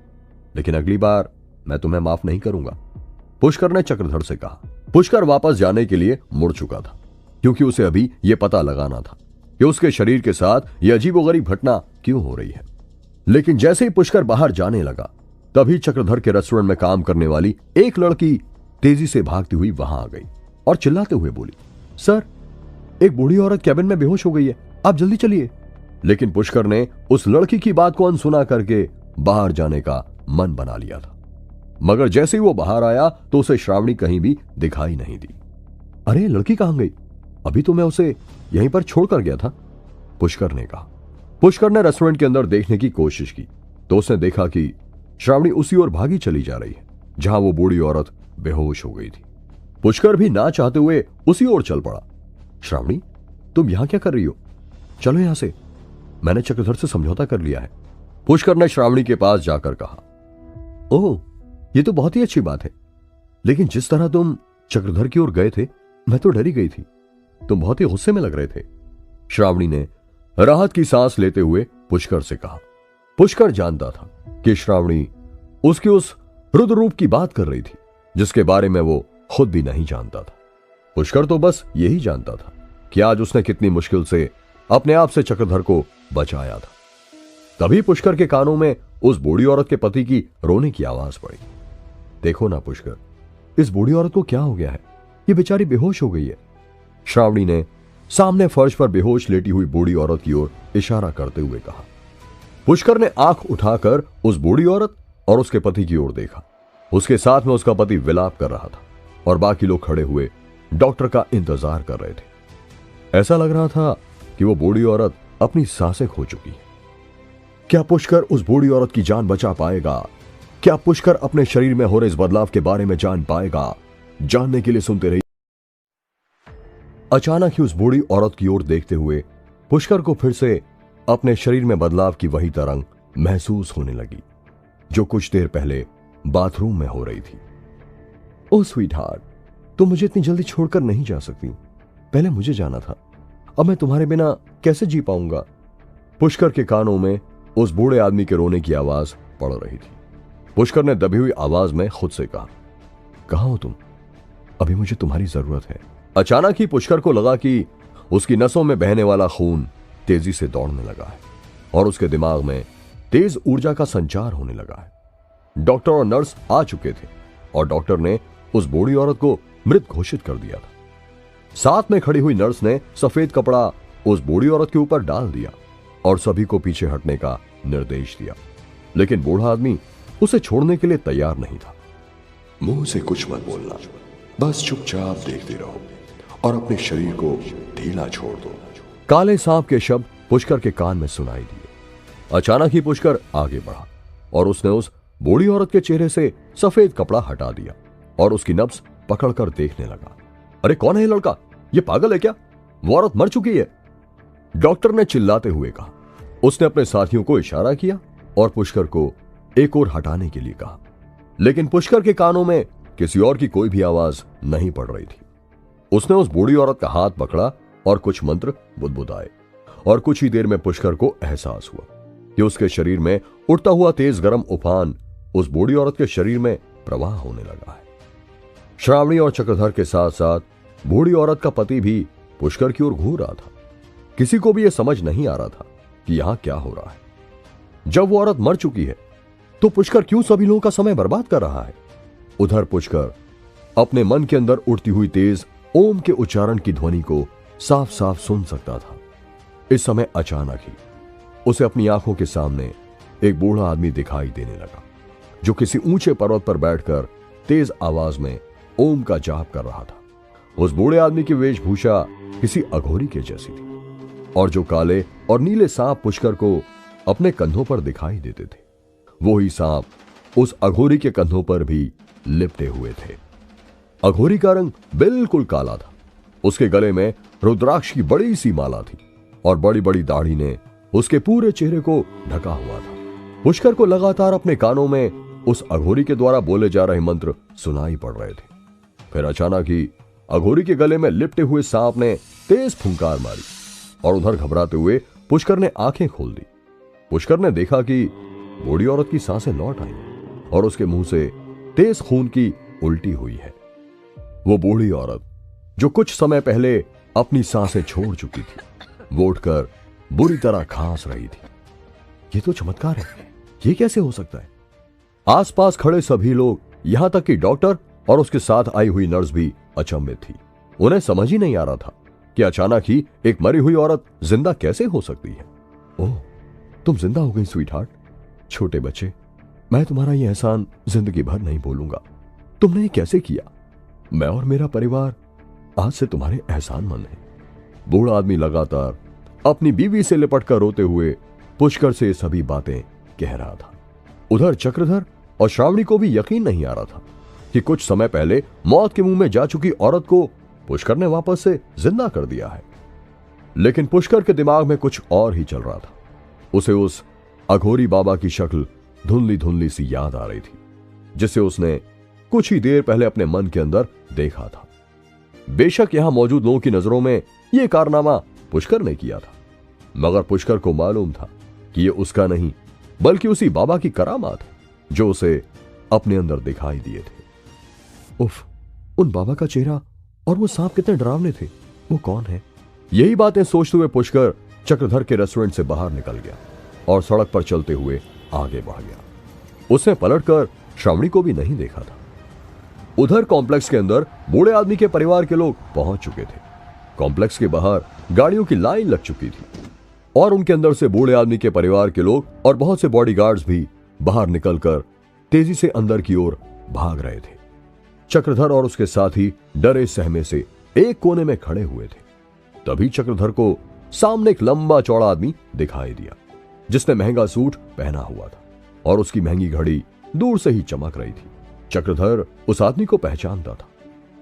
लेकिन अगली बार मैं तुम्हें माफ नहीं करूंगा, पुष्कर ने चक्रधर से कहा। पुष्कर वापस जाने के लिए मुड़ चुका था, क्योंकि उसे अभी यह पता लगाना था कि उसके शरीर के साथ यह अजीबोगरीब घटना क्यों हो रही है। लेकिन जैसे ही पुष्कर बाहर जाने लगा, तभी चक्रधर के रेस्टोरेंट में काम करने वाली एक लड़की तेजी से भागती हुई वहां आ गई और चिल्लाते हुए बोली, सर, एक बूढ़ी औरत कैबिन में बेहोश हो गई है, आप जल्दी चलिए। लेकिन पुष्कर ने उस लड़की की बात को अनसुना करके बाहर जाने का मन बना लिया था, मगर जैसे ही वो बाहर आया तो उसे श्रावणी कहीं भी दिखाई नहीं दी। अरे लड़की कहां गई? अभी तो मैं उसे यहीं पर छोड़कर गया था, पुष्कर ने कहा। पुष्कर ने रेस्टोरेंट के अंदर देखने की कोशिश की तो उसने देखा कि श्रावणी उसी ओर भागी चली जा रही है जहां वो बूढ़ी औरत बेहोश हो गई थी। पुष्कर भी ना चाहते हुए उसी ओर चल पड़ा। श्रावणी, तुम यहां क्या कर रही हो? चलो यहां से, मैंने चक्रधर से समझौता कर लिया है, पुष्कर ने श्रावणी के पास जाकर कहा। ओह, ये तो बहुत ही अच्छी बात है, लेकिन जिस तरह तुम चक्रधर की ओर गए थे मैं तो डरी गई थी, तुम बहुत ही गुस्से में लग रहे थे, श्रावणी ने राहत की सांस लेते हुए पुष्कर से कहा। पुष्कर जानता था कि श्रावणी उसके उस रुद्र रूप की बात कर रही थी जिसके बारे में वो खुद भी नहीं जानता था। पुष्कर तो बस यही जानता था कि आज उसने कितनी मुश्किल से अपने आप से चक्रधर को बचाया था। तभी पुष्कर के कानों में उस बूढ़ी औरत के पति की रोने की आवाज पड़ी। देखो ना पुष्कर, इस बूढ़ी औरत को क्या हो गया है, ये बेचारी बेहोश हो गई है, श्रावणी ने सामने फर्श पर बेहोश लेटी हुई बूढ़ी औरत की ओर इशारा करते हुए कहा। पुष्कर ने आंख उठाकर उस बूढ़ी औरत और उसके पति की ओर देखा। उसके साथ में उसका पति विलाप कर रहा था और बाकी लोग खड़े हुए डॉक्टर का इंतजार कर रहे थे। ऐसा लग रहा था कि वो बूढ़ी औरत अपनी सांसें खो चुकी है। क्या पुष्कर उस बूढ़ी औरत की जान बचा पाएगा? क्या पुष्कर अपने शरीर में हो रहे इस बदलाव के बारे में जान पाएगा? जानने के लिए सुनते रहिए। अचानक ही उस बूढ़ी औरत की ओर देखते हुए पुष्कर को फिर से अपने शरीर में बदलाव की वही तरंग महसूस होने लगी जो कुछ देर पहले बाथरूम में हो रही थी। ओह स्वीट हार्ट, तुम मुझे इतनी जल्दी छोड़कर नहीं जा सकती, पहले मुझे जाना था, अब मैं तुम्हारे बिना कैसे जी पाऊंगा। पुष्कर के कानों में उस बूढ़े आदमी के रोने की आवाज पड़ रही थी। पुष्कर ने दबी हुई आवाज में खुद से कहा, कहां हो तुम? अभी मुझे तुम्हारी जरूरत है। अचानक ही पुष्कर को लगा कि उसकी नसों में बहने वाला खून तेजी से दौड़ने लगा है और उसके दिमाग में तेज ऊर्जा का संचार होने लगा है। डॉक्टर और नर्स आ चुके थे और डॉक्टर ने उस बूढ़ी औरत को मृत घोषित कर दिया था। साथ में खड़ी हुई नर्स ने सफेद कपड़ा उस बूढ़ी औरत के ऊपर डाल दिया और सभी को पीछे हटने का निर्देश दिया, लेकिन बूढ़ा आदमी उसे छोड़ने के लिए तैयार नहीं था। मुंह से कुछ मत बोलना, बस चुपचाप देखते रहो और अपने शरीर को ढीला छोड़ दो। काले सांप के शब्द पुष्कर के कान में सुनाई दिए। अचानक ही पुष्कर आगे बढ़ा और उसने उस बूढ़ी औरत के चेहरे से सफेद कपड़ा हटा दिया और उसकी नब्ज पकड़कर देखने लगा। अरे कौन है ये लड़का? ये पागल है क्या? वो औरत मर चुकी है, डॉक्टर ने चिल्लाते हुए कहा। उसने अपने साथियों को इशारा किया और पुष्कर को एक और हटाने के लिए कहा, लेकिन पुष्कर के कानों में किसी और की कोई भी आवाज नहीं पड़ रही थी। उसने उस बूढ़ी औरत का हाथ पकड़ा और कुछ मंत्र बुदबुदाए और कुछ ही देर में पुष्कर को एहसास हुआ कि उसके शरीर में उड़ता हुआ तेज गर्म उफान उस बूढ़ी औरत के शरीर में प्रवाह होने लगा है। श्रावणी और चक्रधर के साथ साथ बूढ़ी औरत का पति भी पुष्कर की ओर घूर रहा था। किसी को भी यह समझ नहीं आ रहा था कि यहां क्या हो रहा है। जब वो औरत मर चुकी है तो पुष्कर क्यों सभी लोगों का समय बर्बाद कर रहा है? उधर पुष्कर अपने मन के अंदर उड़ती हुई तेज ओम के उच्चारण की ध्वनि को साफ साफ सुन सकता था। इस समय अचानक ही उसे अपनी आंखों के सामने एक बूढ़ा आदमी दिखाई देने लगा, जो किसी ऊंचे पर्वत पर बैठकर तेज आवाज में ओम का जाप कर रहा था। उस बूढ़े आदमी की वेशभूषा किसी अघोरी के जैसी थी और जो काले और नीले सांप पुष्कर को अपने कंधों पर दिखाई देते थे, वो ही सांप उस अघोरी के कंधों पर भी लिपटे हुए थे। अघोरी का रंग बिल्कुल काला था। उसके गले में रुद्राक्ष की बड़ी सी माला थी और बड़ी बड़ी दाढ़ी ने उसके पूरे चेहरे को ढका हुआ था। पुष्कर को लगातार अपने कानों में उस अघोरी के द्वारा बोले जा रहे मंत्र सुनाई पड़ रहे थे। फिर अचानक ही अघोरी के गले में लिपटे हुए सांप ने तेज फुंकार मारी और उधर घबराते हुए पुष्कर ने आंखें खोल दी। पुष्कर ने देखा कि बूढ़ी औरत की सांसें लौट आई और उसके मुंह से तेज खून की उल्टी हुई है। वो बूढ़ी औरत जो कुछ समय पहले अपनी सांसें छोड़ चुकी थी, वो उठकर बुरी तरह खांस रही थी। ये तो चमत्कार है, ये कैसे हो सकता है? आसपास खड़े सभी लोग, यहां तक कि डॉक्टर और उसके साथ आई हुई नर्स भी अचंभित थी। उन्हें समझ ही नहीं आ रहा था कि अचानक ही एक मरी हुई औरत जिंदा कैसे हो सकती है। ओह, तुम जिंदा हो गई स्वीटहार्ट। छोटे बच्चे, मैं तुम्हारा ये एहसान जिंदगी भर नहीं भूलूंगा। तुमने ये कैसे किया? मैं और मेरा परिवार आज से तुम्हारे एहसानमंद हैं। बूढ़ा आदमी लगातार अपनी बीवी से लिपटकर रोते हुए पुष्कर से सभी बातें कह रहा था। उधर चक्रधर और श्रावणी को भी यकीन नहीं आ रहा था कि कुछ समय पहले मौत के मुंह में जा चुकी औरत को पुष्कर ने वापस से जिंदा कर दिया है। लेकिन पुष्कर के दिमाग में कुछ और ही चल रहा था। उसे उस अघोरी बाबा की शक्ल धुंधली धुंधली सी याद आ रही थी, जिसे उसने कुछ ही देर पहले अपने मन के अंदर देखा था। बेशक यहां मौजूद लोगों की नजरों में यह कारनामा पुष्कर ने किया था, मगर पुष्कर को मालूम था कि यह उसका नहीं बल्कि उसी बाबा की करामात है जो उसे अपने अंदर दिखाई दिए थे। उफ, उन बाबा का चेहरा और वो सांप कितने डरावने थे। वो कौन है? यही बातें सोचते हुए पुष्कर चक्रधर के रेस्टोरेंट से बाहर निकल गया और सड़क पर चलते हुए आगे बढ़ गया। उसने पलटकर श्रावणी को भी नहीं देखा था। उधर कॉम्प्लेक्स के अंदर बूढ़े आदमी के परिवार के लोग पहुंच चुके थे। कॉम्प्लेक्स के बाहर गाड़ियों की लाइन लग चुकी थी और उनके अंदर से बूढ़े आदमी के परिवार के लोग और बहुत से बॉडीगार्ड्स भी बाहर निकलकर तेजी से अंदर की ओर भाग रहे थे। चक्रधर और उसके साथी डरे सहमे से एक कोने में खड़े हुए थे। तभी चक्रधर को सामने एक लंबा चौड़ा आदमी दिखाई दिया, जिसने महंगा सूट पहना हुआ था और उसकी महंगी घड़ी दूर से ही चमक रही थी। चक्रधर उस आदमी को पहचानता था।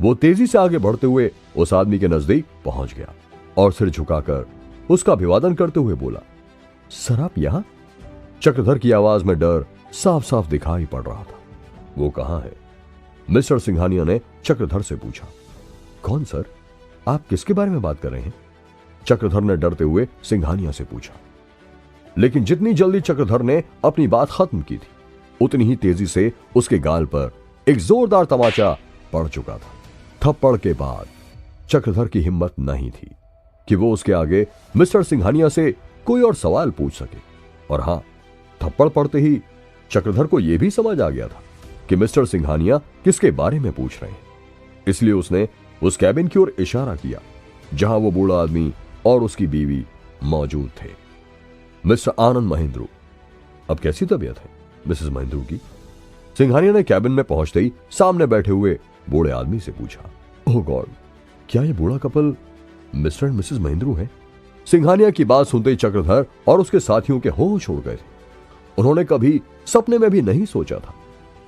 वो तेजी से आगे बढ़ते हुए उस आदमी के नजदीक पहुंच गया और सिर झुकाकर उसका अभिवादन करते हुए बोला, सर आप यहां? चक्रधर की आवाज में डर साफ साफ दिखाई पड़ रहा था। वो कहां है? मिस्टर सिंघानिया ने चक्रधर से पूछा। कौन सर? आप किसके बारे में बात कर रहे हैं? चक्रधर ने डरते हुए सिंघानिया से पूछा। लेकिन जितनी जल्दी चक्रधर ने अपनी बात खत्म की थी, उतनी ही तेजी से उसके गाल पर एक जोरदार तमाचा पड़ चुका था। थप्पड़ के बाद चक्रधर की हिम्मत नहीं थी कि वो उसके आगे मिस्टर सिंघानिया से कोई और सवाल पूछ सके। और हां, थप्पड़ पड़ते ही चक्रधर को यह भी समझ आ गया था कि मिस्टर सिंघानिया किसके बारे में पूछ रहे हैं। इसलिए उसने उस कैबिन की ओर इशारा किया जहां वो बूढ़ा आदमी और उसकी बीवी मौजूद थे। मिस्टर आनंद महेंद्रू, अब कैसी तबीयत है मिसेस महेंद्रू की? सिंघानिया ने कैबिन में पहुंचते ही सामने बैठे हुए बूढ़े आदमी से पूछा। ओह गॉड, क्या ये बूढ़ा couple mister and Mrs Mahendru है? सिंघानिया की बात सुनते ही चक्रधर और उसके साथियों के होश उड़ गए थे। उन्होंने कभी सपने में भी नहीं सोचा था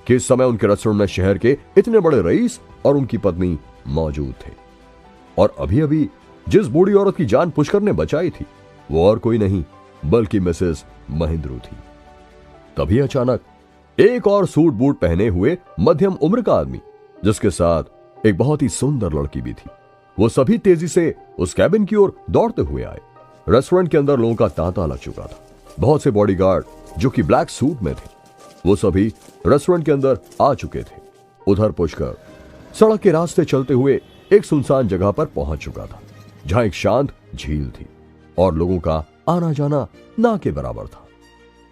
कि इस समय उनके रेस्टोरेंट में शहर के इतने बड़े रईस और उनकी पत्नी मौजूद थे। और अभी अभी जिस बूढ़ी औरत की जान पुष्कर ने बचाई थी, वो और कोई नहीं बल्कि मिसेस महेंद्रू थी। तभी अचानक एक और सूट बूट पहने हुए मध्यम उम्र का आदमी, जिसके साथ एक बहुत ही सुंदर लड़की भी थी, वो सभी तेजी से उस कैबिन की ओर दौड़ते हुए आए। रेस्टोरेंट के अंदर लोगों का तांता लग चुका था। बहुत से बॉडीगार्ड जो कि ब्लैक सूट में थे, वो सभी रेस्टोरेंट के अंदर आ चुके थे। उधर पुष्कर सड़क के रास्ते चलते हुए एक सुनसान जगह पर पहुंच चुका था, जहां एक शांत झील थी और लोगों का आना जाना ना के बराबर था।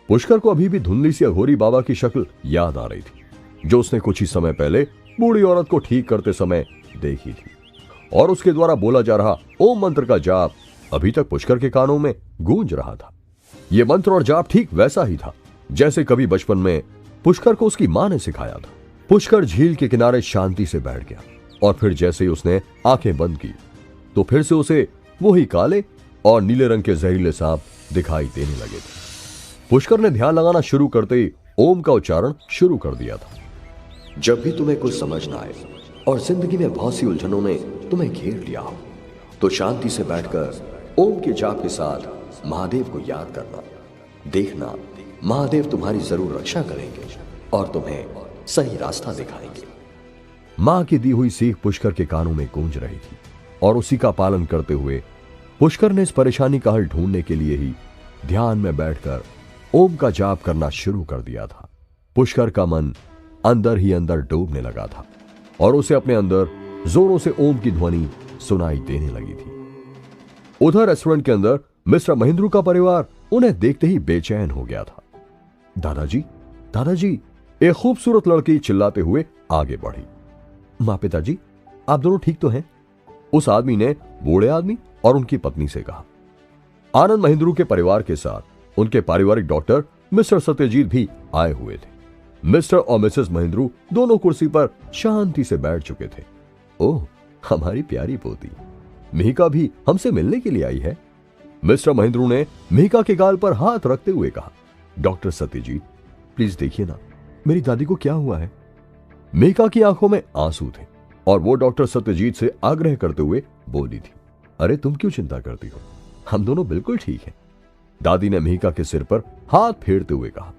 पुष्कर को अभी भी धुंधली सी अघोरी बाबा की शक्ल याद आ रही थी, जो उसने कुछ ही समय पहले बूढ़ी औरत को ठीक करते समय देखी थी। और उसके द्वारा बोला जा रहा ओम मंत्र का जाप अभी तक पुष्कर के कानों में गूंज रहा था। यह मंत्र और जाप ठीक वैसा ही था जैसे कभी बचपन में पुष्कर को उसकी मां ने सिखाया था। पुष्कर झील के किनारे शांति से बैठ गया और फिर जैसे ही उसने आंखें बंद की तो फिर से उसे वही काले और नीले रंग के जहरीले सांप दिखाई देने लगे थे। पुष्कर ने ध्यान लगाना शुरू करते ही ओम का उच्चारण शुरू कर दिया था। जब भी तुम्हें कुछ समझ ना आए और जिंदगी में बहुत सी उलझनों ने तुम्हें घेर लिया हो, तो शांति से बैठकर ओम के जाप के साथ महादेव को याद करना। देखना, महादेव तुम्हारी जरूर रक्षा करेंगे और तुम्हें सही रास्ता दिखाएंगे। मां की दी हुई सीख पुष्कर के कानों में गूंज रही थी और उसी का पालन करते हुए पुष्कर ने इस परेशानी का हल ढूंढने के लिए ही ध्यान में बैठकर ओम का जाप करना शुरू कर दिया था। पुष्कर का मन अंदर ही अंदर डूबने लगा था और उसे अपने अंदर जोरों से ओम की ध्वनि सुनाई देने लगी थी। उधर रेस्टोरेंट के अंदर मिस्टर महेंद्रू का परिवार उन्हें देखते ही बेचैन हो गया था। दादाजी, दादाजी, एक खूबसूरत लड़की चिल्लाते हुए आगे बढ़ी। मां, पिताजी, आप दोनों ठीक तो हैं? उस आदमी ने बूढ़े आदमी और उनकी पत्नी से कहा। आनंद महेंद्रू के परिवार के साथ उनके पारिवारिक डॉक्टर मिस्टर सत्यजीत भी आए हुए थे। मिस्टर और मिसेस महेंद्रू दोनों कुर्सी पर शांति से बैठ चुके थे। ओह, हमारी प्यारी पोती मिहिका भी हमसे मिलने के लिए आई है। मिस्टर महेंद्रू ने मिहिका के गाल पर हाथ रखते हुए कहा। डॉक्टर सत्यजीत, प्लीज देखिए ना, मेरी दादी को क्या हुआ है? मिहिका की आंखों में आंसू थे और वो डॉक्टर सत्यजीत से आग्रह करते हुए बोली थी। अरे तुम क्यों चिंता करती हो, हम दोनों बिल्कुल ठीक हैं। दादी ने मिहिका के सिर पर हाथ फेरते हुए कहा।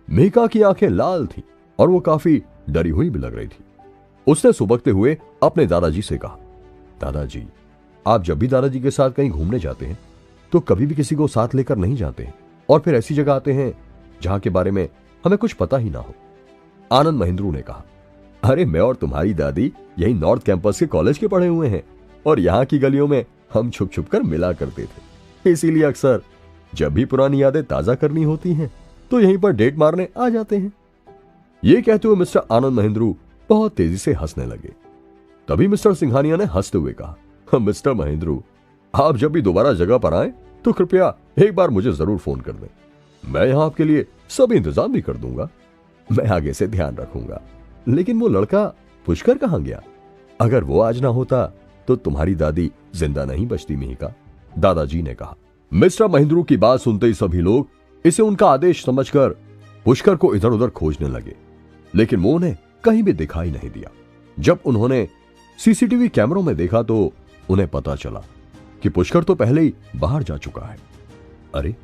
मिहिका की आंखें लाल थीं और वो काफी डरी हुई भी लग रही थी। उसने सुबकते हुए अपने दादाजी से कहा, दादाजी, आप जब भी दादाजी के साथ कहीं घूमने जाते हैं तो कभी भी किसी को साथ लेकर नहीं जाते हैं और फिर ऐसी जगह आते हैं जहां के बारे में हमें कुछ पता ही ना हो। आनंद महेंद्रू ने कहा, अरे मैं और तुम्हारी दादी यही नॉर्थ कैंपस के कॉलेज के पढ़े हुए हैं और यहाँ की गलियों में हम छुप छुप कर मिला करते थे। इसीलिए अक्सर जब भी पुरानी यादें ताजा करनी होती हैं तो यहीं पर डेट मारने आ जाते हैं। ये कहते हुए मिस्टर आनंद महेंद्रू बहुत तेजी से हंसने लगे। तभी मिस्टर सिंघानिया ने हंसते हुए कहा, मिस्टर महेंद्रू, आप जब भी दोबारा जगह पर आए तो कृपया एक बार मुझे जरूर फोन कर दें। मैं यहां आपके लिए सब इंतजाम भी कर दूंगा। मैं आगे से ध्यान रखूंगा। लेकिन वो लड़का पुष्कर कहां गया? अगर वो आज ना होता तो तुम्हारी दादी जिंदा नहीं बचती मिहिका, दादाजी ने कहा। मिस्टर महेंद्रू की बात सुनते ही सभी लोग इसे उनका आदेश समझकर पुष्कर को इधर उधर खोजने लगे, लेकिन वो उन्हें कहीं भी दिखाई नहीं दिया। जब उन्होंने सीसीटीवी कैमरों में देखा तो उन्हें पता चला कि पुष्कर तो पहले ही बाहर जा चुका है। अरे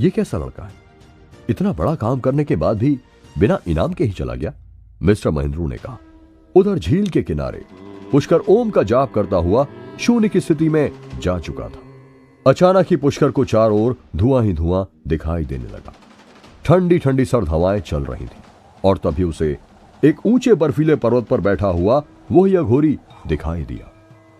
ये कैसा लड़का है, इतना बड़ा काम करने के बाद भी बिना इनाम के ही चला गया, मिस्टर महेंद्रू ने कहा। उधर झील के किनारे पुष्कर ओम का जाप करता हुआ शून्य की स्थिति में जा चुका था। अचानक ही पुष्कर को चारों ओर धुआं ही धुआं दिखाई देने लगा। ठंडी ठंडी सर्द हवाएं चल रही थी और तभी उसे एक ऊंचे बर्फीले पर्वत पर बैठा हुआ वही अघोरी दिखाई दिया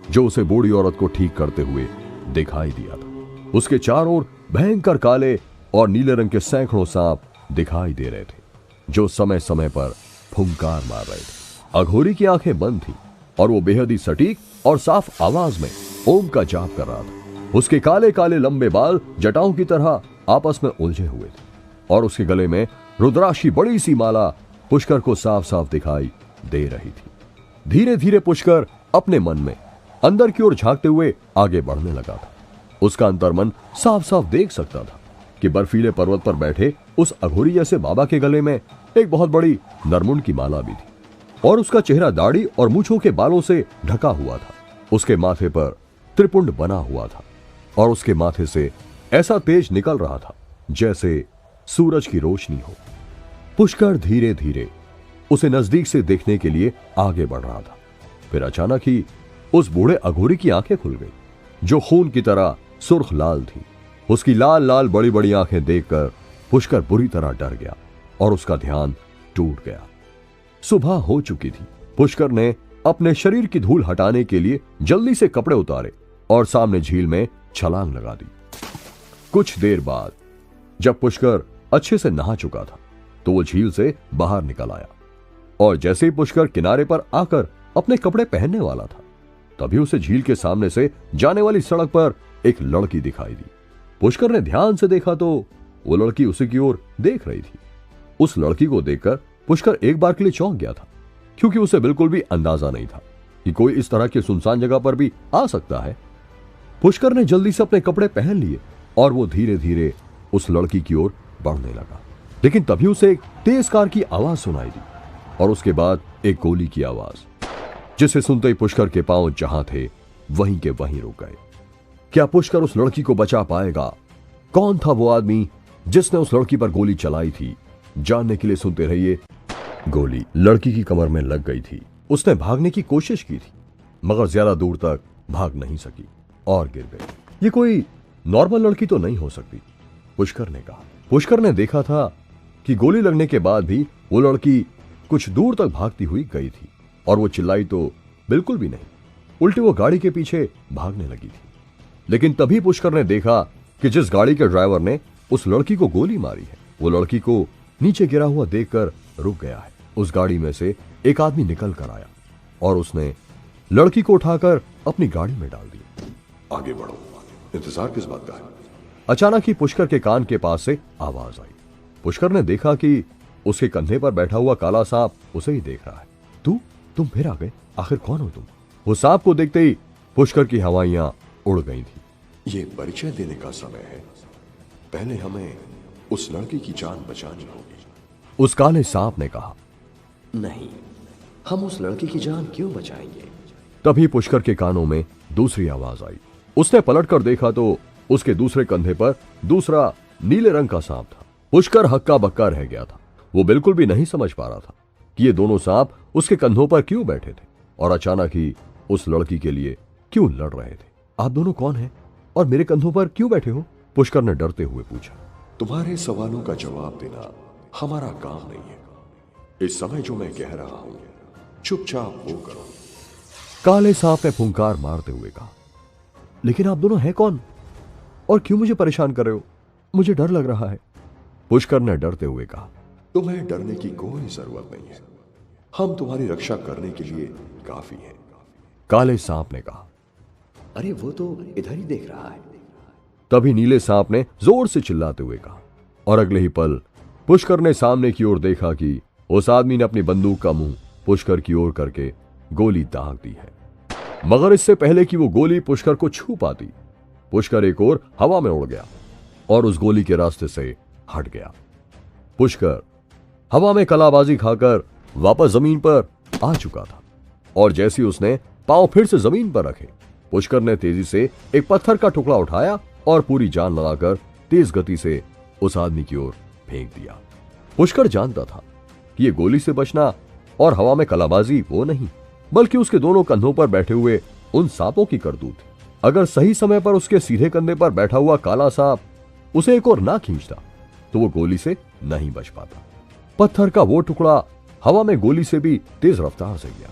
जो उसे बूढ़ी औरत को ठीक करते हुए दिखाई दिया था। उसके चारों ओर भयंकर काले और नीले रंग के सैकड़ों सांप दिखाई दे रहे थे जो समय समय पर फुंकार मार रहे थे। अघोरी की आंखें बंद थी और वो बेहद ही सटीक और साफ आवाज में ओम का जाप कर रहा था। उसके काले काले लंबे बाल जटाओं की तरह आपस में उलझे हुए थे और उसके गले में रुद्राक्ष की बड़ी सी माला पुष्कर को साफ साफ दिखाई दे रही थी। धीरे धीरे पुष्कर अपने मन में अंदर की ओर झांकते हुए आगे बढ़ने लगा था। उसका अंतर्मन साफ साफ देख सकता था कि बर्फीले पर्वत पर बैठे उस अघोरी जैसे बाबा के गले में एक बहुत बड़ी नरमुंड की माला भी थी और उसका चेहरा दाढ़ी और मूंछों के बालों से ढका हुआ था। उसके माथे पर त्रिपुंड बना हुआ था और उसके माथे से ऐसा तेज निकल रहा था जैसे सूरज की रोशनी हो। पुष्कर धीरे धीरे उसे नजदीक से देखने के लिए आगे बढ़ रहा था। फिर अचानक ही उस बूढ़े अघोरी की आंखें खुल गई जो खून की तरह सुर्ख लाल थी। उसकी लाल लाल बड़ी बड़ी आंखें देखकर पुष्कर बुरी तरह डर गया और उसका ध्यान टूट गया। सुबह हो चुकी थी। पुष्कर ने अपने शरीर की धूल हटाने के लिए जल्दी से कपड़े उतारे और सामने झील में छलांग लगा दी। कुछ देर बाद जब पुष्कर अच्छे से नहा चुका था तो वो झील से बाहर निकल आया और जैसे ही पुष्कर किनारे पर आकर अपने कपड़े पहनने वाला था तभी उसे झील के सामने से जाने वाली सड़क पर एक लड़की दिखाई दी। पुष्कर ने ध्यान से देखा तो वो लड़की उसी की ओर देख रही थी। उस लड़की को देखकर पुष्कर एक बार के लिए चौंक गया था क्योंकि उसे बिल्कुल भी अंदाजा नहीं था कि कोई इस तरह की सुनसान जगह पर भी आ सकता है। पुष्कर ने जल्दी से अपने कपड़े पहन लिए और वो धीरे धीरे उस लड़की की ओर बढ़ने लगा, लेकिन तभी उसे एक तेज कार की आवाज सुनाई दी और उसके बाद एक गोली की आवाज, जिसे सुनते ही पुष्कर के पांव जहां थे वहीं के वहीं रुक गए। क्या पुष्कर उस लड़की को बचा पाएगा? कौन था वो आदमी जिसने उस लड़की पर गोली चलाई थी? जानने के लिए सुनते रहिए। गोली लड़की की कमर में लग गई थी। उसने भागने की कोशिश की थी मगर ज्यादा दूर तक भाग नहीं सकी और गिर गई। ये कोई नॉर्मल लड़की तो नहीं हो सकती, पुष्कर ने कहा। पुष्कर ने देखा था कि गोली लगने के बाद भी वो लड़की कुछ दूर तक भागती हुई गई थी और वो चिल्लाई तो बिल्कुल भी नहीं, उल्टी वो गाड़ी के पीछे भागने लगी थी। लेकिन तभी पुष्कर ने देखा कि जिस गाड़ी के ड्राइवर ने उस लड़की को गोली मारी है वो लड़की को नीचे गिरा हुआ देखकर रुक गया है। उस गाड़ी में से एक आदमी निकल कर आया और उसने लड़की को उठाकर अपनी गाड़ी में डाल दिया। आगे बढ़ो, इंतजार किस बात का है? अचानक ही पुष्कर के कान के पास से आवाज आई। पुष्कर ने देखा कि उसके कंधे पर बैठा हुआ काला सांप उसे ही देख रहा है। तुम फिर आ गए, आखिर कौन हो तुम? वो सांप को देखते ही पुष्कर की हवाइयां उड़ गई थी। ये परिचय देने का समय है, पहले हमें उस लड़की की जान बचानी होगी। उस काले सांप ने कहा। नहीं, हम उस लड़की की जान क्यों बचाएंगे? तभी पुष्कर के कानों में दूसरी आवाज आई। उसने पलटकर देखा तो उसके दूसरे कंधे पर दूसरा नीले रंग का सांप था। पुष्कर हक्का बक्का रह गया था। वो बिल्कुल भी नहीं समझ पा रहा था कि ये दोनों सांप उसके कंधों पर क्यों बैठे थे और अचानक ही उस लड़की के लिए क्यों लड़ रहे थे। आप दोनों कौन हैं और मेरे कंधों पर क्यों बैठे हो? पुष्कर ने डरते हुए पूछा। तुम्हारे सवालों का जवाब देना हमारा काम नहीं है। इस समय जो मैं कह रहा हूं चुपचाप वो करो। काले सांप ने फुंकार मारते हुए कहा। लेकिन आप दोनों हैं कौन और क्यों मुझे परेशान कर रहे हो? मुझे डर लग रहा है, पुष्कर ने डरते हुए कहा। तुम्हें डरने की कोई जरूरत नहीं है, हम तुम्हारी रक्षा करने के लिए काफी हैं। काले सांप ने कहा। अरे वो तो इधर ही देख रहा है। तभी नीले सांप ने जोर से चिल्लाते हुए कहा और अगले ही पल पुष्कर ने सामने की ओर देखा कि उस आदमी ने अपनी बंदूक का मुंह पुष्कर की ओर करके गोली दाग दी है। मगर इससे पहले कि वो गोली पुष्कर को छू पाती, पुष्कर एक और हवा में उड़ गया और उस गोली के रास्ते से हट गया। पुष्कर हवा में कलाबाजी खाकर वापस जमीन पर आ चुका था और जैसे ही उसने पांव फिर से जमीन पर रखे, पुष्कर ने तेजी से एक पत्थर का टुकड़ा उठाया और पूरी जान लगाकर तेज गति से उस आदमी की ओर फेंक दिया। पुष्कर जानता था कि ये गोली से बचना और हवा में कलाबाजी वो नहीं, बल्कि उसके दोनों कंधों पर बैठे हुए उन सांपों की करतूत थी। अगर सही समय पर उसके सीधे कंधे पर बैठा हुआ काला सांप उसे एक और ना खींचता तो वो गोली से नहीं बच पाता। पत्थर का वो टुकड़ा हवा में गोली से भी तेज रफ्तार से गया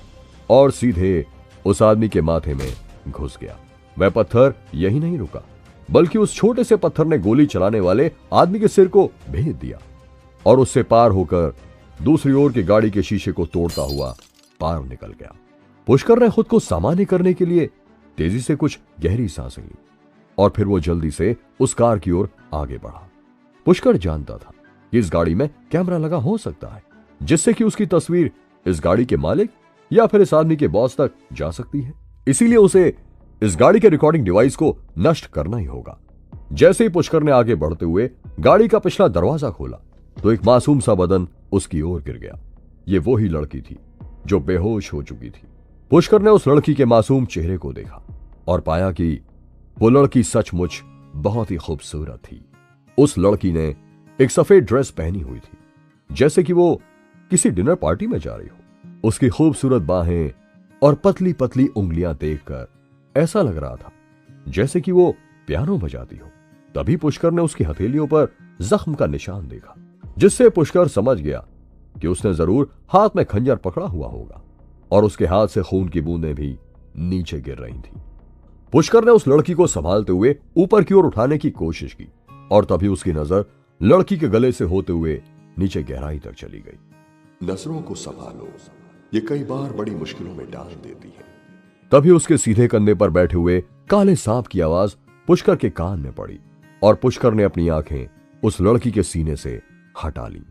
और सीधे उस आदमी के माथे में घुस गया। वह पत्थर यही नहीं रुका, बल्कि उस छोटे से पत्थर ने गोली चलाने वाले आदमी के सिर को भेद दिया और उससे पार होकर दूसरी ओर की गाड़ी के शीशे को तोड़ता हुआ पार निकल गया। पुष्कर ने खुद को सामान्य करने के लिए तेजी से कुछ गहरी सांसें ली और फिर वो जल्दी से उस कार की ओर आगे बढ़ा। पुष्कर जानता था कि इस गाड़ी में कैमरा लगा हो सकता है, जिससे कि उसकी तस्वीर इस गाड़ी के मालिक या फिर इस आदमी के बॉस तक जा सकती है। इसीलिए उसे इस गाड़ी के रिकॉर्डिंग डिवाइस को नष्ट करना ही होगा। जैसे ही पुष्कर ने आगे बढ़ते हुए गाड़ी का पिछला दरवाजा खोला तो एक मासूम सा बदन उसकी ओर गिर गया। ये वो ही लड़की थी जो बेहोश हो चुकी थी। पुष्कर ने उस लड़की के मासूम चेहरे को देखा और पाया कि वो लड़की सचमुच बहुत ही खूबसूरत थी। उस लड़की ने एक सफेद ड्रेस पहनी हुई थी, जैसे कि वो किसी डिनर पार्टी में जा रही हो। उसकी खूबसूरत बाहें और पतली पतली उंगलियां देखकर ऐसा लग रहा था जैसे कि वो पियानो बजाती हो। तभी पुष्कर ने उसकी हथेलियों पर जख्म का निशान देखा, जिससे पुष्कर समझ गया कि उसने जरूर हाथ में खंजर पकड़ा हुआ होगा और उसके हाथ से खून की बूंदें भी नीचे गिर रही थी। पुष्कर ने उस लड़की को संभालते हुए ऊपर की ओर उठाने की कोशिश की और तभी उसकी नजर लड़की के गले से होते हुए नीचे गहराई तक चली गई। नजरों को संभालो, ये कई बार बड़ी मुश्किलों में डाल देती है। तभी उसके सीधे कंधे पर बैठे हुए काले सांप की आवाज पुष्कर के कान में पड़ी और पुष्कर ने अपनी आंखें उस लड़की के सीने से हटा ली।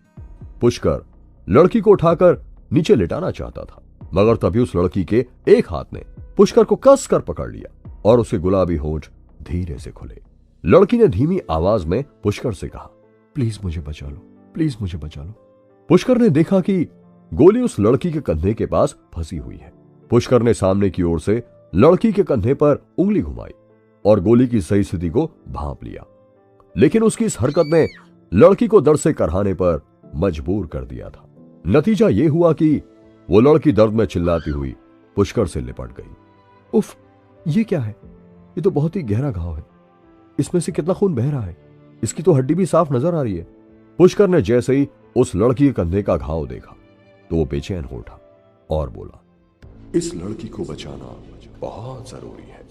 पुष्कर लड़की को उठाकर नीचे लिटाना चाहता था, मगर तभी उस लड़की के एक हाथ ने पुष्कर को कस कर पकड़ लिया और उसके गुलाबी होंठ धीरे से खुले। लड़की ने धीमी आवाज में पुष्कर से कहा, प्लीज मुझे बचा लो, प्लीज मुझे बचा लो। पुष्कर ने देखा कि गोली उस लड़की के कंधे के पास फंसी हुई है। पुष्कर ने सामने की ओर से लड़की के कंधे पर उंगली घुमाई और गोली की सही स्थिति को भांप लिया, लेकिन उसकी इस हरकत ने लड़की को दर्द से करहाने पर मजबूर कर दिया था। नतीजा यह हुआ कि वो लड़की दर्द में चिल्लाती हुई पुष्कर से लिपट गई। उफ, ये क्या है? ये तो बहुत ही गहरा घाव है। इसमें से कितना खून बह रहा है। इसकी तो हड्डी भी साफ नजर आ रही है। पुष्कर ने जैसे ही उस लड़की के कंधे का घाव देखा तो वो बेचैन हो उठा और बोला, इस लड़की को बचाना बहुत जरूरी है।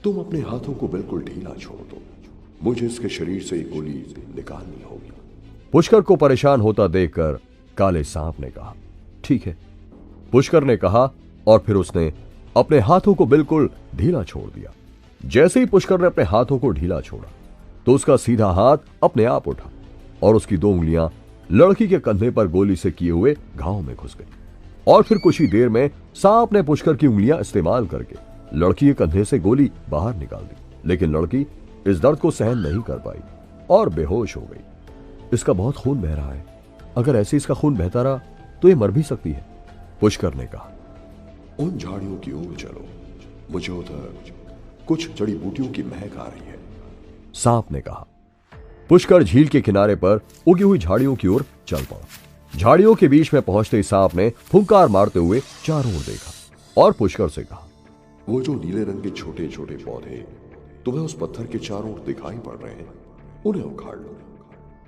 तुम अपने हाथों को बिल्कुल ढीला छोड़ दो। मुझे इसके शरीर से एक गोली निकालनी होगी। पुष्कर को परेशान होता देखकर काले सांप ने कहा, ठीक है। पुष्कर ने कहा और फिर उसने अपने हाथों को बिल्कुल ढीला छोड़ दिया। जैसे ही पुष्कर ने अपने हाथों को ढीला छोड़ा तो उसका सीधा हाथ अपने आप उठा और उसकी दो उंगलियां लड़की के कंधे पर गोली से किए हुए घाव में घुस गई और फिर कुछ ही देर में सांप ने पुष्कर की उंगलियां इस्तेमाल करके लड़की के कंधे से गोली बाहर निकाल दी। लेकिन लड़की इस दर्द को सहन नहीं कर पाई और बेहोश हो गई। इसका बहुत खून बह रहा है। अगर ऐसे इसका खून बहता रहा तो ये मर भी सकती है। पुष्कर ने कहा, उन झाड़ियों की ओर चलो, मुझे उधर कुछ जड़ी बूटियों की महक आ रही है। सांप ने कहा। पुष्कर झील के किनारे पर उगी हुई झाड़ियों की ओर चल पड़ा। झाड़ियों के बीच में पहुंचते ही सांप ने फुंकार मारते हुए चारों ओर देखा और पुष्कर से कहा, वो जो नीले रंग के छोटे छोटे पौधे तुम्हें उस पत्थर के चारों ओर दिखाई पड़ रहे हैं, उन्हें उखाड़ लो।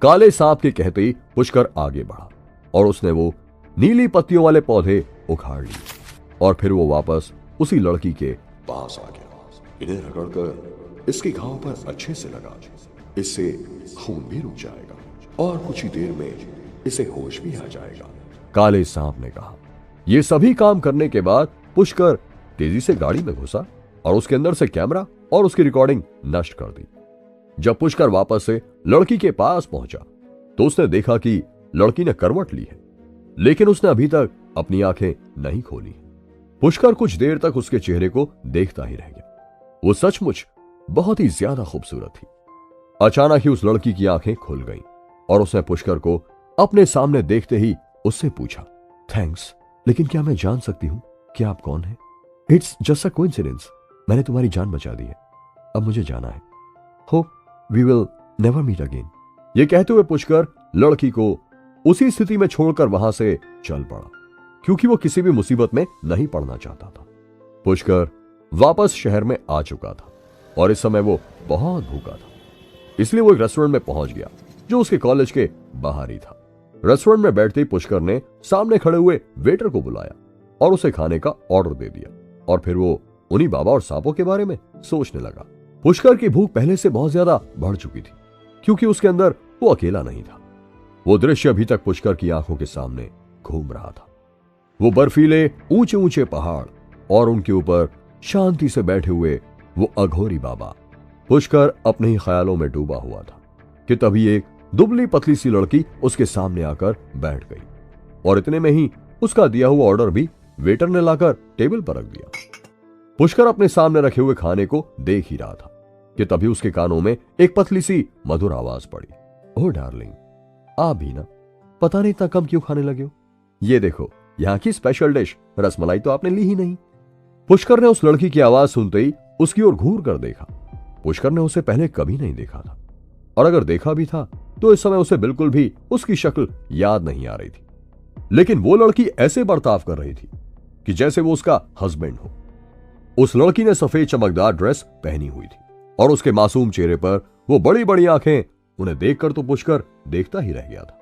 काले सांप के कहते ही पुष्कर आगे बढ़ा और उसने वो नीली पत्तियों वाले पौधे उखाड़ लिए और फिर वो वापस उसी लड़की के पास आ गया। इन्हें रगड़कर इसके घाव पर अच्छे से लगा, इससे खून भी रुक जाएगा और कुछ ही देर में इसे होश भी आ जाएगा। काले सांप ने कहा। ये सभी काम करने के बाद पुष्कर तेजी से गाड़ी में घुसा और उसके अंदर से कैमरा और उसकी रिकॉर्डिंग नष्ट कर दी। जब पुष्कर वापस से लड़की के पास पहुंचा तो उसने देखा कि लड़की ने करवट ली है, लेकिन उसने अभी तक अपनी आंखें नहीं खोली। पुष्कर कुछ देर तक उसके चेहरे को देखता ही रह गया। वो सचमुच बहुत ही ज्यादा खूबसूरत थी। अचानक ही उस लड़की की आंखें खुल गईं और उसने पुष्कर को अपने सामने देखते ही उससे पूछा, थैंक्स, लेकिन क्या मैं जान सकती हूं कि आप कौन हैं? It's just a coincidence. मैंने तुम्हारी जान बचा दी है। अब मुझे जाना है। Hope we will never meet again. ये कहते हुए पुष्कर लड़की को उसी स्थिति में छोड़कर वहां से चल पड़ा, क्योंकि वो किसी भी मुसीबत में नहीं पड़ना चाहता था। पुष्कर वापस शहर में आ चुका था और इस समय वो बहुत भूखा था, इसलिए वो एक रेस्टोरेंट में पहुंच गया जो उसके कॉलेज के बाहर ही था। रेस्टोरेंट में बैठते ही पुष्कर ने सामने खड़े हुए वेटर को बुलाया और उसे खाने का ऑर्डर दे दिया, और फिर वो उन्हीं बाबा और सांपों के बारे में सोचने लगा। पुष्कर की भूख पहले से बहुत ज्यादा बढ़ चुकी थी, क्योंकि उसके अंदर वो अकेला नहीं था। वो दृश्य अभी तक पुष्कर की आंखों के सामने घूम रहा था। वो बर्फीले ऊंचे ऊंचे पहाड़ और उनके ऊपर शांति से बैठे हुए वो अघोरी बाबा। पुष्कर अपने ही ख्यालों में डूबा हुआ था कि तभी एक दुबली पतली सी लड़की उसके सामने आकर बैठ गई, और इतने में ही उसका दिया हुआ ऑर्डर भी वेटर ने लाकर टेबल पर रख दिया। पुष्कर अपने सामने रखे हुए खाने को देख ही रहा था कि तभी उसके कानों में एक पतली सी मधुर आवाज पड़ी। ओह डार्लिंग, आप भी ना पता नहीं इतना कम क्यों खाने लगे हो। ये देखो, यहाँ की स्पेशल डिश रसमलाई तो आपने ली ही नहीं। पुष्कर ने उस लड़की की आवाज सुनते ही उसकी ओर घूर कर देखा। पुष्कर ने उसे पहले कभी नहीं देखा था, और अगर देखा भी था तो इस समय उसे बिल्कुल भी उसकी शक्ल याद नहीं आ रही थी। लेकिन वो लड़की ऐसे बर्ताव कर रही थी कि जैसे वो उसका हस्बैंड हो। उस लड़की ने सफेद चमकदार ड्रेस पहनी हुई थी, और उसके मासूम चेहरे पर वो बड़ी बड़ी आंखें। उन्हें देखकर तो पुष्कर देखता ही रह गया था।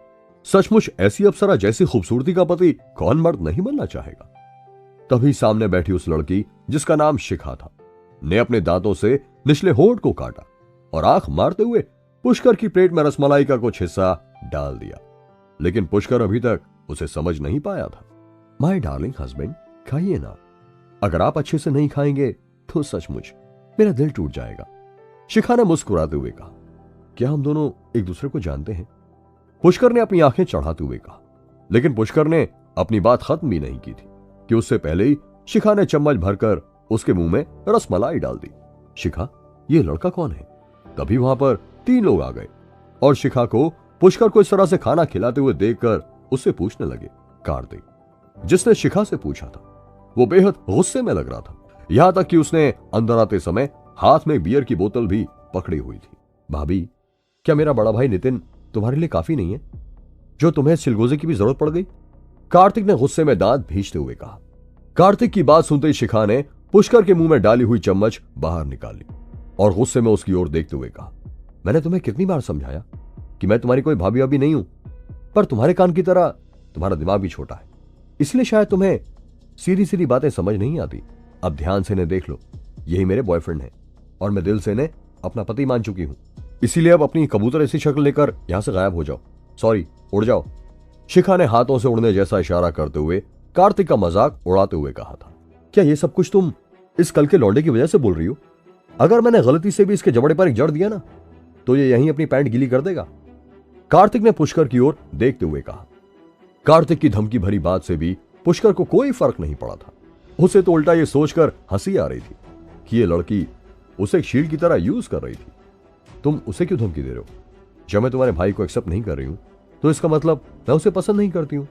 सचमुच ऐसी अप्सरा जैसी खूबसूरती का पति कौन मर्द नहीं बनना चाहेगा। तभी सामने बैठी उस लड़की, जिसका नाम शिखा था, ने अपने दांतों से निचले होंठ को काटा और आंख मारते हुए पुष्कर की प्लेट में रसमलाई का कुछ हिस्सा डाल दिया। लेकिन पुष्कर अभी तक उसे समझ नहीं पाया था। माय डार्लिंग हस्बैंड, खाइए ना। अगर आप अच्छे से नहीं खाएंगे तो सचमुच मेरा दिल टूट जाएगा। शिखा ने मुस्कुराते हुए कहा, क्या हम दोनों एक दूसरे को जानते हैं? पुष्कर ने अपनी आंखें चढ़ाते हुए कहा। लेकिन पुष्कर ने अपनी बात खत्म भी नहीं की थी कि उससे पहले ही शिखा ने चम्मच भरकर उसके मुंह में रसमलाई डाल दी। शिखा, ये लड़का कौन है? तभी वहां पर 3 लोग आ गए और शिखा को पुष्कर को इस तरह से खाना खिलाते हुए देखकर उससे पूछने लगे। कार्तिक, जिसने शिखा से पूछा था, वो बेहद गुस्से में लग रहा था, यहां तक कि उसने अंदर आते समय हाथ में बियर की बोतल भी पकड़ी हुई थी। भाभी, क्या मेरा बड़ा भाई नितिन तुम्हारे लिए काफी नहीं है, जो तुम्हें चिलगोजे की भी जरूरत पड़ गई? कार्तिक ने गुस्से में दांत भींचते हुए कहा। कार्तिक की बात सुनते ही शिखा ने पुष्कर के मुंह में डाली हुई चम्मच बाहर निकाली और गुस्से में उसकी ओर देखते हुए कहा, मैंने तुम्हें कितनी बार समझाया कि मैं तुम्हारी कोई भाभी भाभी नहीं हूं, पर तुम्हारे कान की तरह तुम्हारा दिमाग भी छोटा है, इसलिए शायद तुम्हें सीधी सीधी बातें समझ नहीं आती। अब ध्यान से इन्हें देख लो, यही मेरे बॉयफ्रेंड है और मैं दिल से इन्हें अपना पति मान चुकी हूं, इसीलिए अब अपनी कबूतर ऐसी शक्ल लेकर यहां से गायब हो जाओ। सॉरी, उड़ जाओ। शिखा ने हाथों से उड़ने जैसा इशारा करते हुए कार्तिक का मजाक उड़ाते हुए कहा था। क्या ये सब कुछ तुम इस कल के लौंडे की वजह से बोल रही हो? अगर मैंने गलती से भी इसके जबड़े पर एक जड़ दिया ना, तो ये यहीं अपनी पैंट गीली कर देगा। कार्तिक ने पुष्कर की ओर देखते हुए कहा। कार्तिक की धमकी भरी बात से भी पुष्कर को कोई फर्क नहीं पड़ा था। उसे तो उल्टा ये सोचकर हंसी आ रही थी कि ये लड़की उसे एक शील्ड की तरह यूज कर रही थी। तुम उसे क्यों धमकी दे रहे हो? जब मैं तुम्हारे भाई को एक्सेप्ट नहीं कर रही हूं तो इसका मतलब मैं उसे पसंद नहीं करती हूं।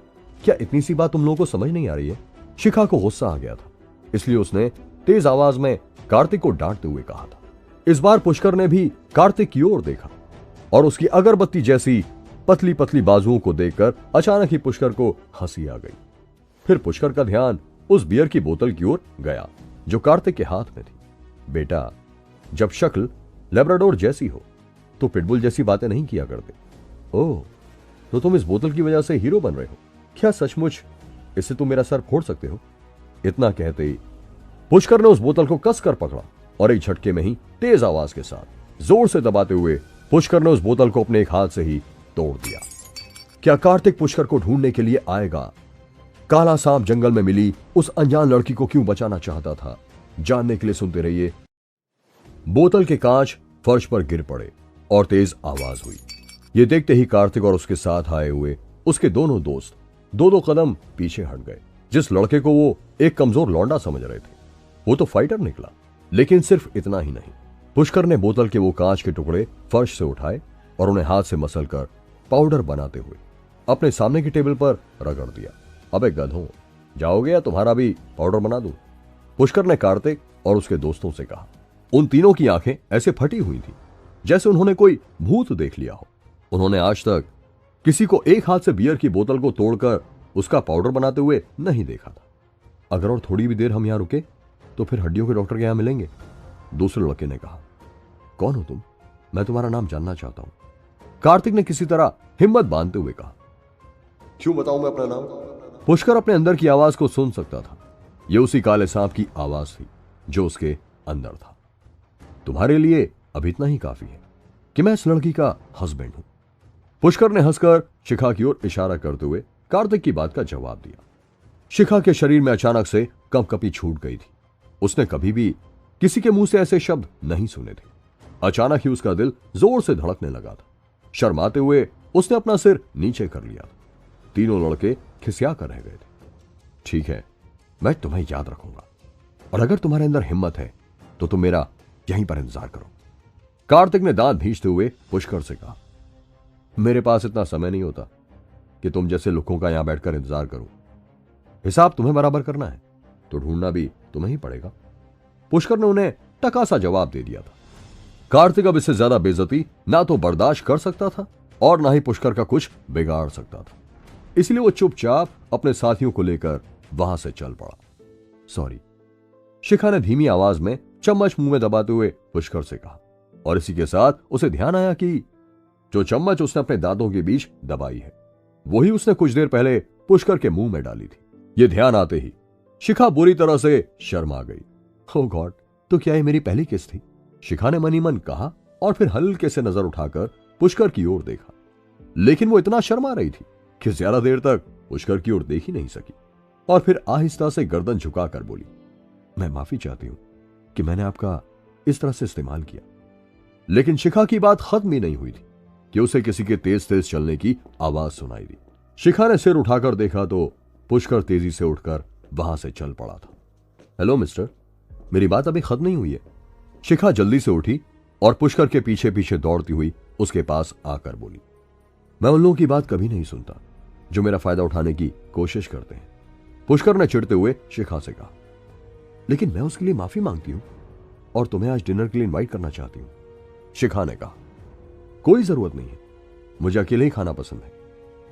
क्या इतनी सी बात तुम लोगों को समझ नहीं आ रही है? शिखा को गुस्सा आ गया था, इसलिए उसने तेज आवाज में कार्तिक को डांटते हुए कहा था। इस बार पुष्कर ने भी कार्तिक की ओर देखा और उसकी अगरबत्ती जैसी पतली पतली बाजुओं को देखकर अचानक ही पुष्कर को हंसी आ गई। फिर पुष्कर का ध्यान उस बियर की बोतल की ओर गया जो कार्तिक के हाथ में थी। बेटा, जब शक्ल लेब्राडोर जैसी हो तो पिटबुल जैसी बातें नहीं किया करते। ओह, तो तुम इस बोतल की वजह से हीरो बन रहे हो? क्या सचमुच इससे तुम मेरा सर फोड़ सकते हो? इतना कहते ही पुष्कर ने उस बोतल को कसकर पकड़ा और एक झटके में ही तेज आवाज के साथ जोर से दबाते हुए पुष्कर ने उस बोतल को अपने एक हाथ से ही तोड़ दिया। क्या कार्तिक पुष्कर को ढूंढने के लिए आएगा? काला सांप जंगल में मिली उस अनजान लड़की को क्यों बचाना चाहता था? जानने के लिए सुनते रहिए। बोतल के कांच फर्श पर गिर पड़े और तेज आवाज हुई। ये देखते ही कार्तिक और उसके साथ आए हुए उसके दोनों दोस्त 2-2 कदम पीछे हट गए। जिस लड़के को वो एक कमजोर लौंडा समझ रहे थे, वो तो फाइटर निकला। लेकिन सिर्फ इतना ही नहीं, पुष्कर ने बोतल के वो कांच के टुकड़े फर्श से उठाए और उन्हें हाथ से मसलकर पाउडर बनाते हुए अपने सामने की टेबल पर रगड़ दिया। अबे गधों, जाओगे या तुम्हारा भी पाउडर बना दूं? पुष्कर ने कार्तिक और उसके दोस्तों से कहा। उन तीनों की आंखें ऐसे फटी हुई थी जैसे उन्होंने कोई भूत देख लिया हो। उन्होंने आज तक किसी को एक हाथ से बियर की बोतल को तोड़कर उसका पाउडर बनाते हुए नहीं देखा था। अगर और थोड़ी भी देर हम यहां रुके तो फिर हड्डियों के डॉक्टर के यहां मिलेंगे, दूसरे लड़के ने कहा। कौन हो तुम? मैं तुम्हारा नाम जानना चाहता हूं। कार्तिक ने किसी तरह हिम्मत बांधते हुए कहा। क्यों बताऊं मैं अपना नाम? पुष्कर अपने अंदर की आवाज को सुन सकता था। यह उसी काले सांप की आवाज थी जो उसके अंदर था। तुम्हारे लिए अभी इतना ही काफी है कि मैं इस लड़की का हस्बैंड हूं। पुष्कर ने हंसकर शिखा की ओर इशारा करते हुए कार्तिक की बात का जवाब दिया। शिखा के शरीर में अचानक से कंपकपी छूट गई थी। उसने कभी भी किसी के मुंह से ऐसे शब्द नहीं सुने थे। अचानक ही उसका दिल जोर से धड़कने लगा था। शर्माते हुए उसने अपना सिर नीचे कर लिया। तीनों लड़के खिसिया कर रह गए थे। ठीक है, मैं तुम्हें याद रखूंगा, और अगर तुम्हारे अंदर हिम्मत है तो तुम मेरा यहीं पर इंतजार करो। कार्तिक ने दांत भींचते हुए पुष्कर से कहा। मेरे पास इतना समय नहीं होता कि तुम जैसे लुक्कों का यहां बैठकर इंतजार करूं। हिसाब तुम्हें बराबर करना है तो ढूंढना भी तुम्हें ही पड़ेगा। पुष्कर ने उन्हें टकासा जवाब दे दिया था। कार्तिक अब इससे ज्यादा बेइज्जती ना तो बर्दाश्त कर सकता था और ना ही पुष्कर का कुछ बिगाड़ सकता था। इसलिए वो चुपचाप अपने साथियों को लेकर वहां से चल पड़ा। सॉरी, शिखा ने धीमी आवाज में चम्मच मुंह में दबाते हुए पुष्कर से कहा, और इसी के साथ उसे ध्यान आया कि जो चम्मच उसने अपने दांतों के बीच दबाई है वही उसने कुछ देर पहले पुष्कर के मुंह में डाली थी। ये ध्यान आते ही शिखा बुरी तरह से शर्मा गई। ओह गॉड, तो क्या ये मेरी पहली किस थी? शिखा ने मन ही मन कहा और फिर हल्के से नजर उठाकर पुष्कर की ओर देखा। लेकिन वो इतना शर्मा रही थी कि ज्यादा देर तक पुष्कर की ओर देख ही नहीं सकी, और फिर आहिस्ता से गर्दन झुकाकर बोली, मैं माफी चाहती हूं कि मैंने आपका इस तरह से इस्तेमाल किया। लेकिन शिखा की बात खत्म ही नहीं हुई थी कि उसे किसी के तेज तेज चलने की आवाज सुनाई दी। शिखा ने सिर उठाकर देखा तो पुष्कर तेजी से उठकर वहां से चल पड़ा था। हेलो मिस्टर, मेरी बात अभी खत्म नहीं हुई है। शिखा जल्दी से उठी और पुष्कर के पीछे पीछे दौड़ती हुई उसके पास आकर बोली, मैं उन लोगों की बात कभी नहीं सुनता जो मेरा फायदा उठाने की कोशिश करते हैं। पुष्कर ने चिढ़ते हुए शिखा से कहा, लेकिन मैं उसके लिए माफी मांगती हूं और तुम्हें आज डिनर के लिए इनवाइट करना चाहती हूं। शिखा ने कहा, कोई जरूरत नहीं है, मुझे अकेले ही खाना पसंद है।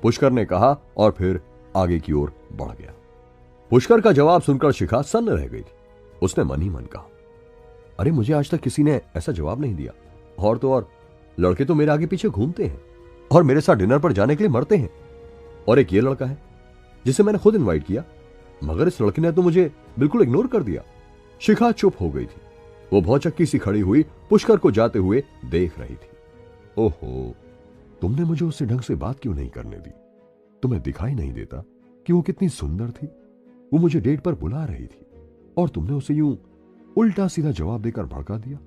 पुष्कर ने कहा और फिर आगे की ओर बढ़ गया। पुष्कर का जवाब सुनकर शिखा सन्न रह गई थी। उसने मन ही मन कहा, अरे मुझे आज तक किसी ने ऐसा जवाब नहीं दिया, और तो और लड़के तो मेरे आगे पीछे घूमते हैं और मेरे साथ डिनर पर जाने के लिए मरते हैं, और एक ये लड़का है जिसे मैंने खुद इनवाइट किया, मगर इस लड़के ने तो मुझे बिल्कुल इग्नोर कर दिया। शिखा चुप हो गई थी। वो भौचक्की सी खड़ी हुई पुष्कर को जाते हुए देख रही थी। ओहो, तुमने मुझे उससे ढंग से बात क्यों नहीं करने दी? तुम्हें दिखाई नहीं देता कि वो कितनी सुंदर थी? वो मुझे डेट पर बुला रही थी और तुमने उसे यूं उल्टा सीधा जवाब देकर भड़का दिया।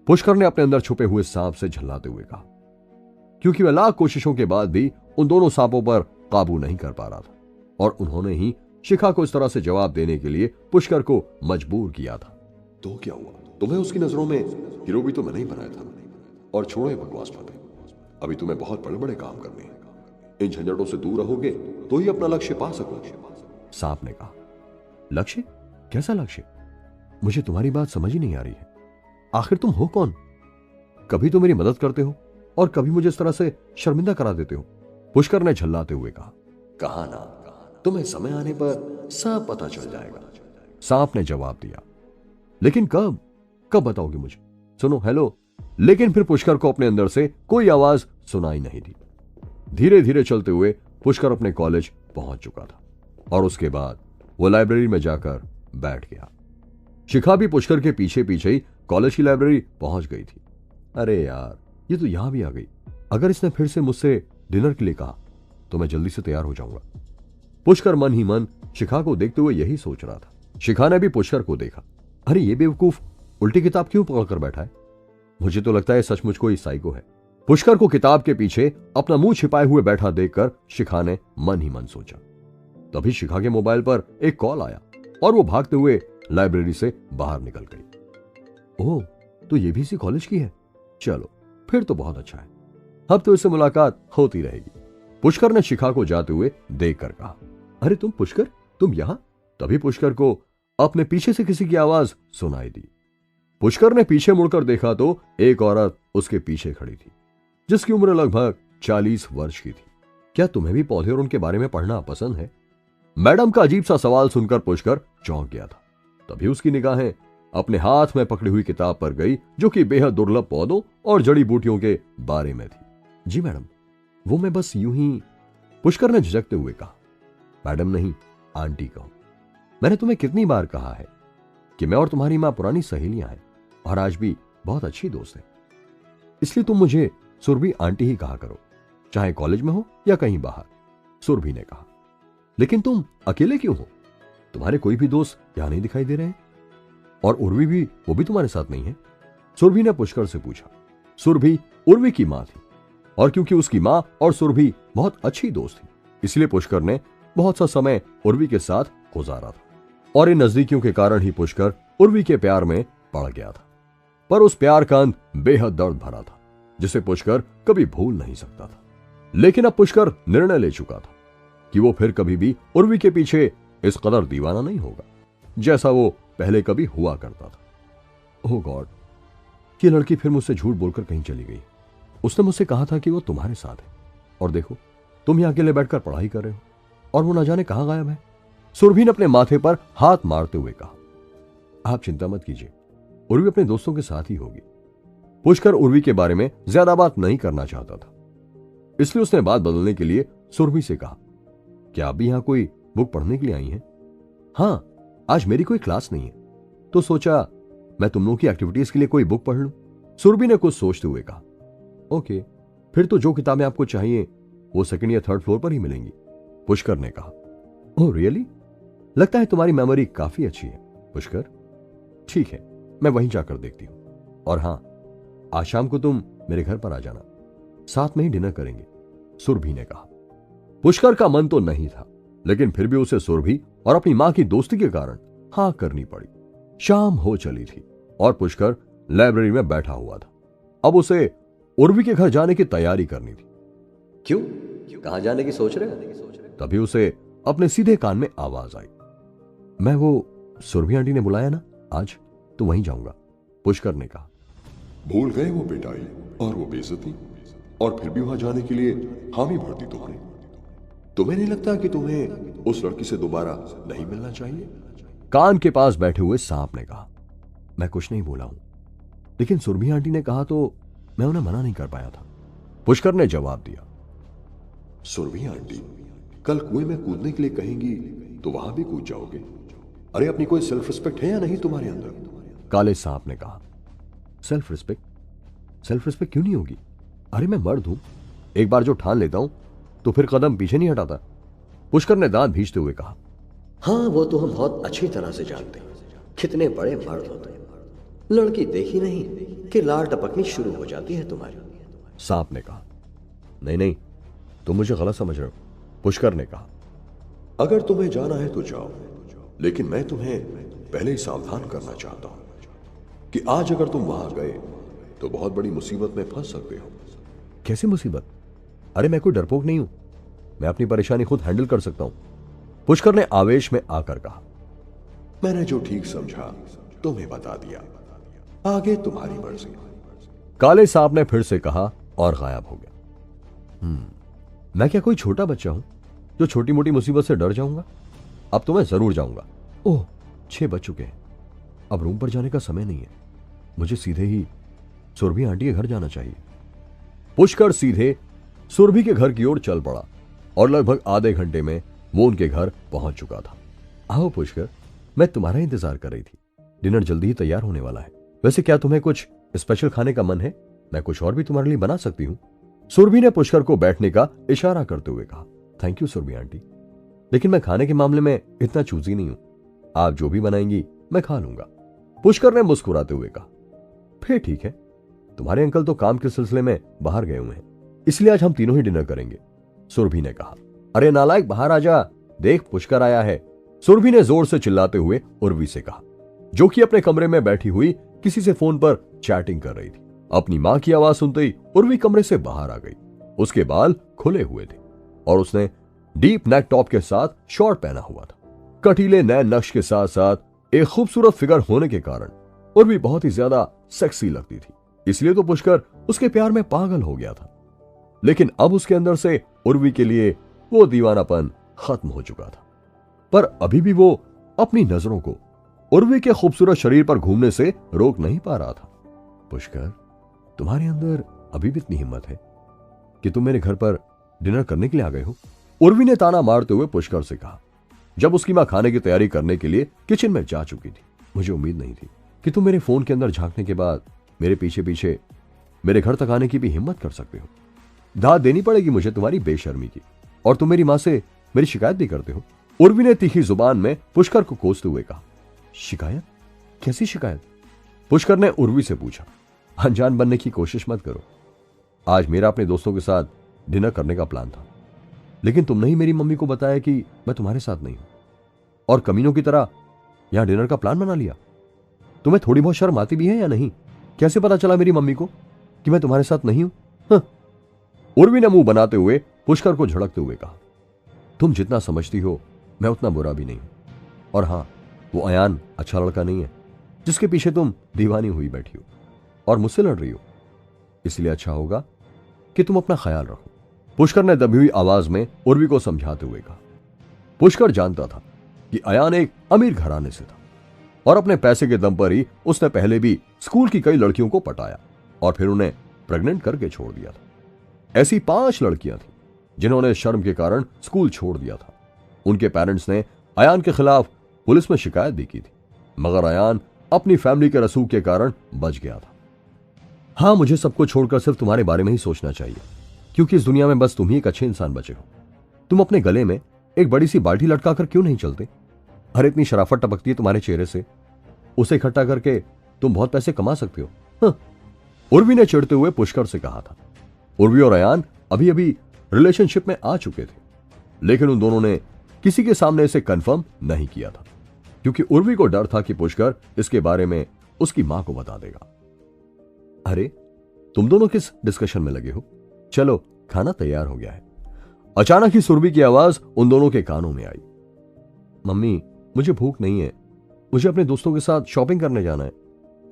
पुष्कर ने अपने अंदर छुपे हुए सांप से झल्लाते हुए कहा, क्योंकि वह लाख कोशिशों के बाद भी उन दोनों सांपों पर काबू नहीं कर पा रहा था, और उन्होंने ही शिखा को इस तरह से जवाब देने के लिए पुष्कर को मजबूर किया था। तो क्या हुआ? तुम्हें उसकी नजरों में हीरो भी तो मैंने ही बनाया था। और छोड़ो ये बकवास बातें, अभी तुम्हें बहुत बड़े बड़े काम करने हैं। इन झंझटों से दूर रहोगे तो ही अपना लक्ष्य पा सकोगे। सांप ने कहा, लक्ष्य? कैसा लक्ष्य? मुझे तुम्हारी बात समझ ही नहीं आ रही है। आखिर तुम हो कौन? कभी तो मेरी मदद करते हो और कभी मुझे इस तरह से शर्मिंदा करा देते हो। पुष्कर ने झल्लाते हुए कहा। कहा ना, तुम्हें समय आने पर सब पता चल जाएगा, सांप ने जवाब दिया। लेकिन कब? कब बताओगे मुझे? सुनो, हेलो। लेकिन फिर पुष्कर को अपने अंदर से कोई आवाज सुनाई नहीं दी। धीरे धीरे चलते हुए पुष्कर अपने कॉलेज पहुंच चुका था, और उसके बाद वो लाइब्रेरी में जाकर बैठ गया। शिखा भी पुष्कर के पीछे पीछे ही कॉलेज की लाइब्रेरी पहुंच गई थी। अरे यार, ये तो यहां भी आ गई। अगर इसने फिर से मुझसे डिनर के लिए कहा तो मैं जल्दी से तैयार हो जाऊंगा। पुष्कर मन ही मन शिखा को देखते हुए यही सोच रहा था। शिखा ने भी पुष्कर को देखा। अरे ये बेवकूफ उल्टी किताब क्यों पकड़कर बैठा है? मुझे तो लगता है सचमुच कोई साइको है। पुष्कर को किताब के पीछे अपना मुंह छिपाए हुए बैठा देखकर शिखा ने मन ही मन सोचा। तभी शिखा के मोबाइल पर एक कॉल आया और वो भागते हुए लाइब्रेरी से बाहर निकल गई। ओह, तो ये भी इसी कॉलेज की है। चलो, फिर तो बहुत अच्छा है। अब तो इससे मुलाकात होती रहेगी। पुष्कर ने शिखा को जाते हुए देखकर कहा, अरे तुम पुष्कर, तुम यहां? तभी पुष्कर को अपने पीछे से किसी की आवाज सुनाई दी। पुष्कर ने पीछे मुड़कर देखा तो एक औरत उसके पीछे खड़ी थी, जिसकी उम्र लगभग 40 वर्ष की थी। क्या तुम्हें भी पौधे और उनके बारे में पढ़ना पसंद है? मैडम का अजीब सा सवाल सुनकर पुष्कर चौंक गया था। तभी उसकी निगाहें अपने हाथ में पकड़ी हुई किताब पर गई जो कि बेहद दुर्लभ पौधों और जड़ी बूटियों के बारे में थी। जी मैडम, वो मैं बस यूं ही, पुष्कर ने झिझकते हुए कहा। मैडम नहीं, आंटी कहो। मैंने तुम्हें कितनी बार कहा है कि मैं और तुम्हारी मां पुरानी सहेलियां हैं और आज भी बहुत अच्छी दोस्त हैं, इसलिए तुम मुझे सुरभि आंटी ही कहा करो, चाहे कॉलेज में हो या कहीं बाहर। सुरभि ने कहा। लेकिन तुम अकेले क्यों हो? तुम्हारे कोई भी दोस्त यहां नहीं दिखाई दे रहे हैं? और उर्वी भी, वो भी तुम्हारे साथ नहीं है? सुरभि ने पुष्कर से पूछा। सुरभि उर्वी की मां थी और क्योंकि उसकी मां और सुरभि बहुत अच्छी दोस्त थी, इसलिए पुष्कर ने बहुत सा समय उर्वी के साथ गुजारा था और इन नजदीकियों के कारण ही पुष्कर उर्वी के प्यार में पड़ गया था। पर उस प्यार का अंत बेहद दर्द भरा था जिसे पुष्कर कभी भूल नहीं सकता था। लेकिन अब पुष्कर निर्णय ले चुका था कि वो फिर कभी भी उर्वी के पीछे इस कदर दीवाना नहीं होगा जैसा वो पहले कभी हुआ करता था। ओह गॉड, ये लड़की फिर मुझसे झूठ बोलकर कहीं चली गई। उसने मुझसे कहा था कि वो तुम्हारे साथ है और देखो तुम यहां अकेले बैठकर पढ़ाई कर रहे हो और वो न जाने कहां गायब है। सुरभि ने अपने माथे पर हाथ मारते हुए कहा। आप चिंता मत कीजिए, उर्वी अपने दोस्तों के साथ ही होगी। पुष्कर उर्वी के बारे में ज्यादा बात नहीं करना चाहता था, इसलिए उसने बात बदलने के लिए सुरभि से कहा, क्या आप भी यहां कोई बुक पढ़ने के लिए आई हैं? हाँ, आज मेरी कोई क्लास नहीं है तो सोचा मैं तुम लोगों की एक्टिविटीज के लिए कोई बुक पढ़ लूं। सुरभि ने कुछ सोचते हुए कहा। ओके, फिर तो जो किताबें आपको चाहिए वो सेकंड या थर्ड फ्लोर पर ही मिलेंगी, पुष्कर ने कहा। Oh really? लगता है तुम्हारी मेमोरी काफी अच्छी है पुष्कर। ठीक है, मैं वहीं जाकर देखती हूं। और हां, आज शाम को तुम मेरे घर पर आ जाना, साथ में ही डिनर करेंगे, सुरभि ने कहा। पुष्कर का मन तो नहीं था, लेकिन फिर भी उसे सुरभि और अपनी मां की दोस्ती के कारण हां करनी पड़ी। शाम हो चली थी और पुष्कर लाइब्रेरी में बैठा हुआ था। अब उसे उर्वी के घर जाने की तैयारी करनी थी। क्यों, कहां जाने की सोच रहे हैं? तभी उसे अपने सीधे कान में आवाज आई। मैं वो सुरभि आंटी ने बुलाया ना आज, तो वहीं जाऊंगा, पुष्कर ने कहा। भूल गए वो पिटाई और वो बेइज्जती, और फिर भी वहां जाने के लिए हामी भर दी तुमने। तुम्हें नहीं लगता कि तुम्हें उस लड़की से दोबारा नहीं मिलना चाहिए? कान के पास बैठे हुए सांप ने कहा। मैं कुछ नहीं बोला हूं, लेकिन सुरभि आंटी ने कहा तो मैं उन्हें मना नहीं कर पाया था, पुष्कर ने जवाब दिया। सुरभि आंटी कल कुएं में कूदने के लिए कहेंगी तो वहां भी कूद जाओगे। अरे अपनी कोई सेल्फ रिस्पेक्ट है या नहीं तुम्हारे अंदर? काले सांप ने कहा। Self respect? सेल्फ रिस्पेक्ट क्यों नहीं होगी? अरे मैं मर्द हूं, एक बार जो ठान लेता हूं तो फिर कदम पीछे नहीं हटाता, पुष्कर ने दांत भींचते हुए कहा। हाँ, वो तो हम बहुत अच्छी तरह से जानते हैं, कितने बड़े मर्द होते हैं। लड़की देखी नहीं कि लार टपकनी शुरू हो जाती है तुम्हारी। सांप ने कहा। नहीं नहीं, तुम मुझे गलत समझ रहे हो, पुष्कर ने कहा। अगर तुम्हें जाना है तो जाओ, लेकिन मैं तुम्हें पहले ही सावधान करना चाहता हूं कि आज अगर तुम वहां गए तो बहुत बड़ी मुसीबत में फंस सकते हो। कैसी मुसीबत? अरे मैं कोई डरपोक नहीं हूं, मैं अपनी परेशानी खुद हैंडल कर सकता हूं, पुष्कर ने आवेश में आकर कहा। मैंने जो ठीक समझा तुम्हें बता दिया, आगे तुम्हारी मर्जी। काले सांप ने फिर से कहा और गायब हो गया। मैं क्या कोई छोटा बच्चा हूं जो छोटी मोटी मुसीबत से डर जाऊंगा? अब तो मैं जरूर जाऊंगा। ओह, 6 बज चुके हैं, अब रूम पर जाने का समय नहीं है, मुझे सीधे ही सुरभि आंटी के घर जाना चाहिए। पुष्कर सीधे सुरभि के घर की ओर चल पड़ा और लगभग आधे घंटे में वो उनके घर पहुंच चुका था। आओ पुष्कर, मैं तुम्हारा इंतजार कर रही थी, डिनर जल्दी ही तैयार होने वाला है। वैसे क्या तुम्हें कुछ स्पेशल खाने का मन है? मैं कुछ और भी तुम्हारे लिए बना सकती हूँ, सुरभि ने पुष्कर को बैठने का इशारा करते हुए कहा। थैंक यू सुरभि आंटी, लेकिन मैं खाने के मामले में इतना चूजी नहीं हूं, आप जो भी बनाएंगी मैं खा लूंगा, पुष्कर ने मुस्कुराते हुए कहा। फिर ठीक है, तुम्हारे अंकल तो काम के सिलसिले में बाहर गए हुए हैं, इसलिए आज हम तीनों ही डिनर करेंगे, सुरभि ने कहा। अरे नालायक, बाहर आ जा, देख पुष्कर आया है, सुरभि ने जोर से चिल्लाते हुए उर्वी से कहा, जो कि अपने कमरे में बैठी हुई किसी से फोन पर चैटिंग कर रही थी। अपनी मां की आवाज सुनते ही उर्वी कमरे से बाहर आ गई। उसके बाल खुले हुए थे और उसने डीप नेक टॉप के साथ शॉर्ट पहना हुआ था। कटीले नए नक्श के साथ साथ एक खूबसूरत फिगर होने के कारण उर्वी बहुत ही ज्यादा सेक्सी लगती थी, इसलिए तो पुष्कर उसके प्यार में पागल हो गया था। लेकिन अब उसके अंदर से उर्वी के लिए वो दीवानापन खत्म हो चुका था, पर अभी भी वो अपनी नजरों को उर्वी के खूबसूरत शरीर पर घूमने से रोक नहीं पा रहा था। पुष्कर, तुम्हारे अंदर अभी भी इतनी हिम्मत है कि तुम मेरे घर पर डिनर करने के लिए आ गए हो? उर्वी ने ताना मारते हुए पुष्कर से कहा, जब उसकी मां खाने की तैयारी करने के लिए किचन में जा चुकी थी। मुझे उम्मीद नहीं थी कि तुम मेरे फोन के अंदर झांकने के बाद मेरे पीछे पीछे मेरे घर तक आने की भी हिम्मत कर सकते हो। दाद देनी पड़ेगी मुझे तुम्हारी बेशर्मी की, और तुम मेरी मां से मेरी शिकायत भी करते हो। उर्वी ने तीखी जुबान में पुष्कर को कोसते हुए कहा। शिकायत? कैसी शिकायत? पुष्कर ने उर्वी से पूछा। अनजान बनने की कोशिश मत करो। आज मेरा अपने दोस्तों के साथ डिनर करने का प्लान था, लेकिन तुमने ही मेरी मम्मी को बताया कि मैं तुम्हारे साथ नहीं हूं, और कमीनों की तरह यहां डिनर का प्लान बना लिया। तुम्हें थोड़ी बहुत शर्म आती भी है या नहीं? कैसे पता चला मेरी मम्मी को कि मैं तुम्हारे साथ नहीं हूं? हाँ। उर्वी ने मुंह बनाते हुए पुष्कर को झड़कते हुए कहा, तुम जितना समझती हो मैं उतना बुरा भी नहीं हूं, और हां, वो अयान अच्छा लड़का नहीं है जिसके पीछे तुम दीवानी हुई बैठी हो और मुझसे लड़ रही हो। इसलिए अच्छा होगा कि तुम अपना ख्याल रखो, पुष्कर ने दबी हुई आवाज में उर्वी को समझाते हुए कहा। पुष्कर जानता था कि अयान एक अमीर घराने से था, और अपने पैसे के दम पर ही उसने पहले भी स्कूल की कई लड़कियों को पटाया और फिर उन्हें प्रेग्नेंट करके छोड़ दिया था। ऐसी 5 लड़कियां थीं जिन्होंने शर्म के कारण स्कूल छोड़ दिया था। उनके पेरेंट्स ने अयान के खिलाफ पुलिस में शिकायत भी की थी, मगर अयान अपनी फैमिली के रसूख के कारण बच गया था। हां, मुझे सबको छोड़कर सिर्फ तुम्हारे बारे में ही सोचना चाहिए, क्योंकि इस दुनिया में बस तुम ही एक अच्छे इंसान बचे हो। तुम अपने गले में एक बड़ी सी बाल्टी लटकाकर क्यों नहीं चलते? अरे इतनी शराफत टपकती है तुम्हारे चेहरे से, उसे इकट्ठा करके तुम बहुत पैसे कमा सकते हो। हाँ। उर्वी ने चिढ़ते हुए पुष्कर से कहा था। उर्वी और अयान अभी अभी रिलेशनशिप में आ चुके थे, लेकिन उन दोनों ने किसी के सामने इसे कंफर्म नहीं किया था, क्योंकि उर्वी को डर था कि पुष्कर इसके बारे में उसकी मां को बता देगा। अरे तुम दोनों किस डिस्कशन में लगे हो? चलो, खाना तैयार हो गया है। अचानक ही सुरभि की आवाज उन दोनों के कानों में आई। मम्मी, मुझे भूख नहीं है, मुझे अपने दोस्तों के साथ शॉपिंग करने जाना है,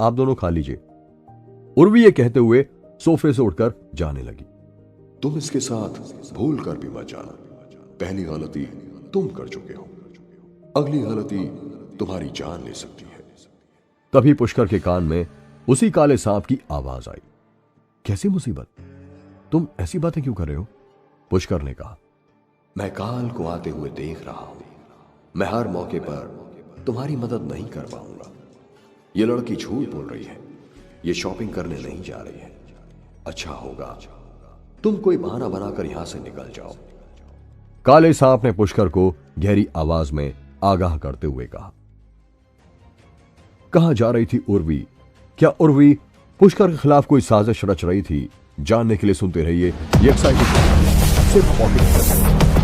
आप दोनों खा लीजिए। उर्वी ये कहते हुए सोफे से उठकर जाने लगी। तुम इसके साथ भूल कर भी मत जाना। पहली गलती तुम कर चुके हो, अगली गलती तुम्हारी जान ले सकती है। तभी पुष्कर के कान में उसी काले सांप की आवाज आई। कैसी मुसीबत? तुम ऐसी बातें क्यों कर रहे हो? पुष्कर ने कहा। मैं काल को आते हुए देख रहा हूं। मैं हर मौके पर तुम्हारी मदद नहीं कर पाऊंगा। ये लड़की झूठ बोल रही है, ये शॉपिंग करने नहीं जा रही है। अच्छा होगा तुम कोई बहाना बनाकर यहां से निकल जाओ। काले सांप ने पुष्कर को गहरी आवाज में आगाह करते हुए कहा। कहां जा रही थी उर्वी? क्या उर्वी पुष्कर के खिलाफ कोई साजिश रच रही थी? जानने के लिए सुनते रहिए ये एक्साइटिंग सिर्फ पॉकेट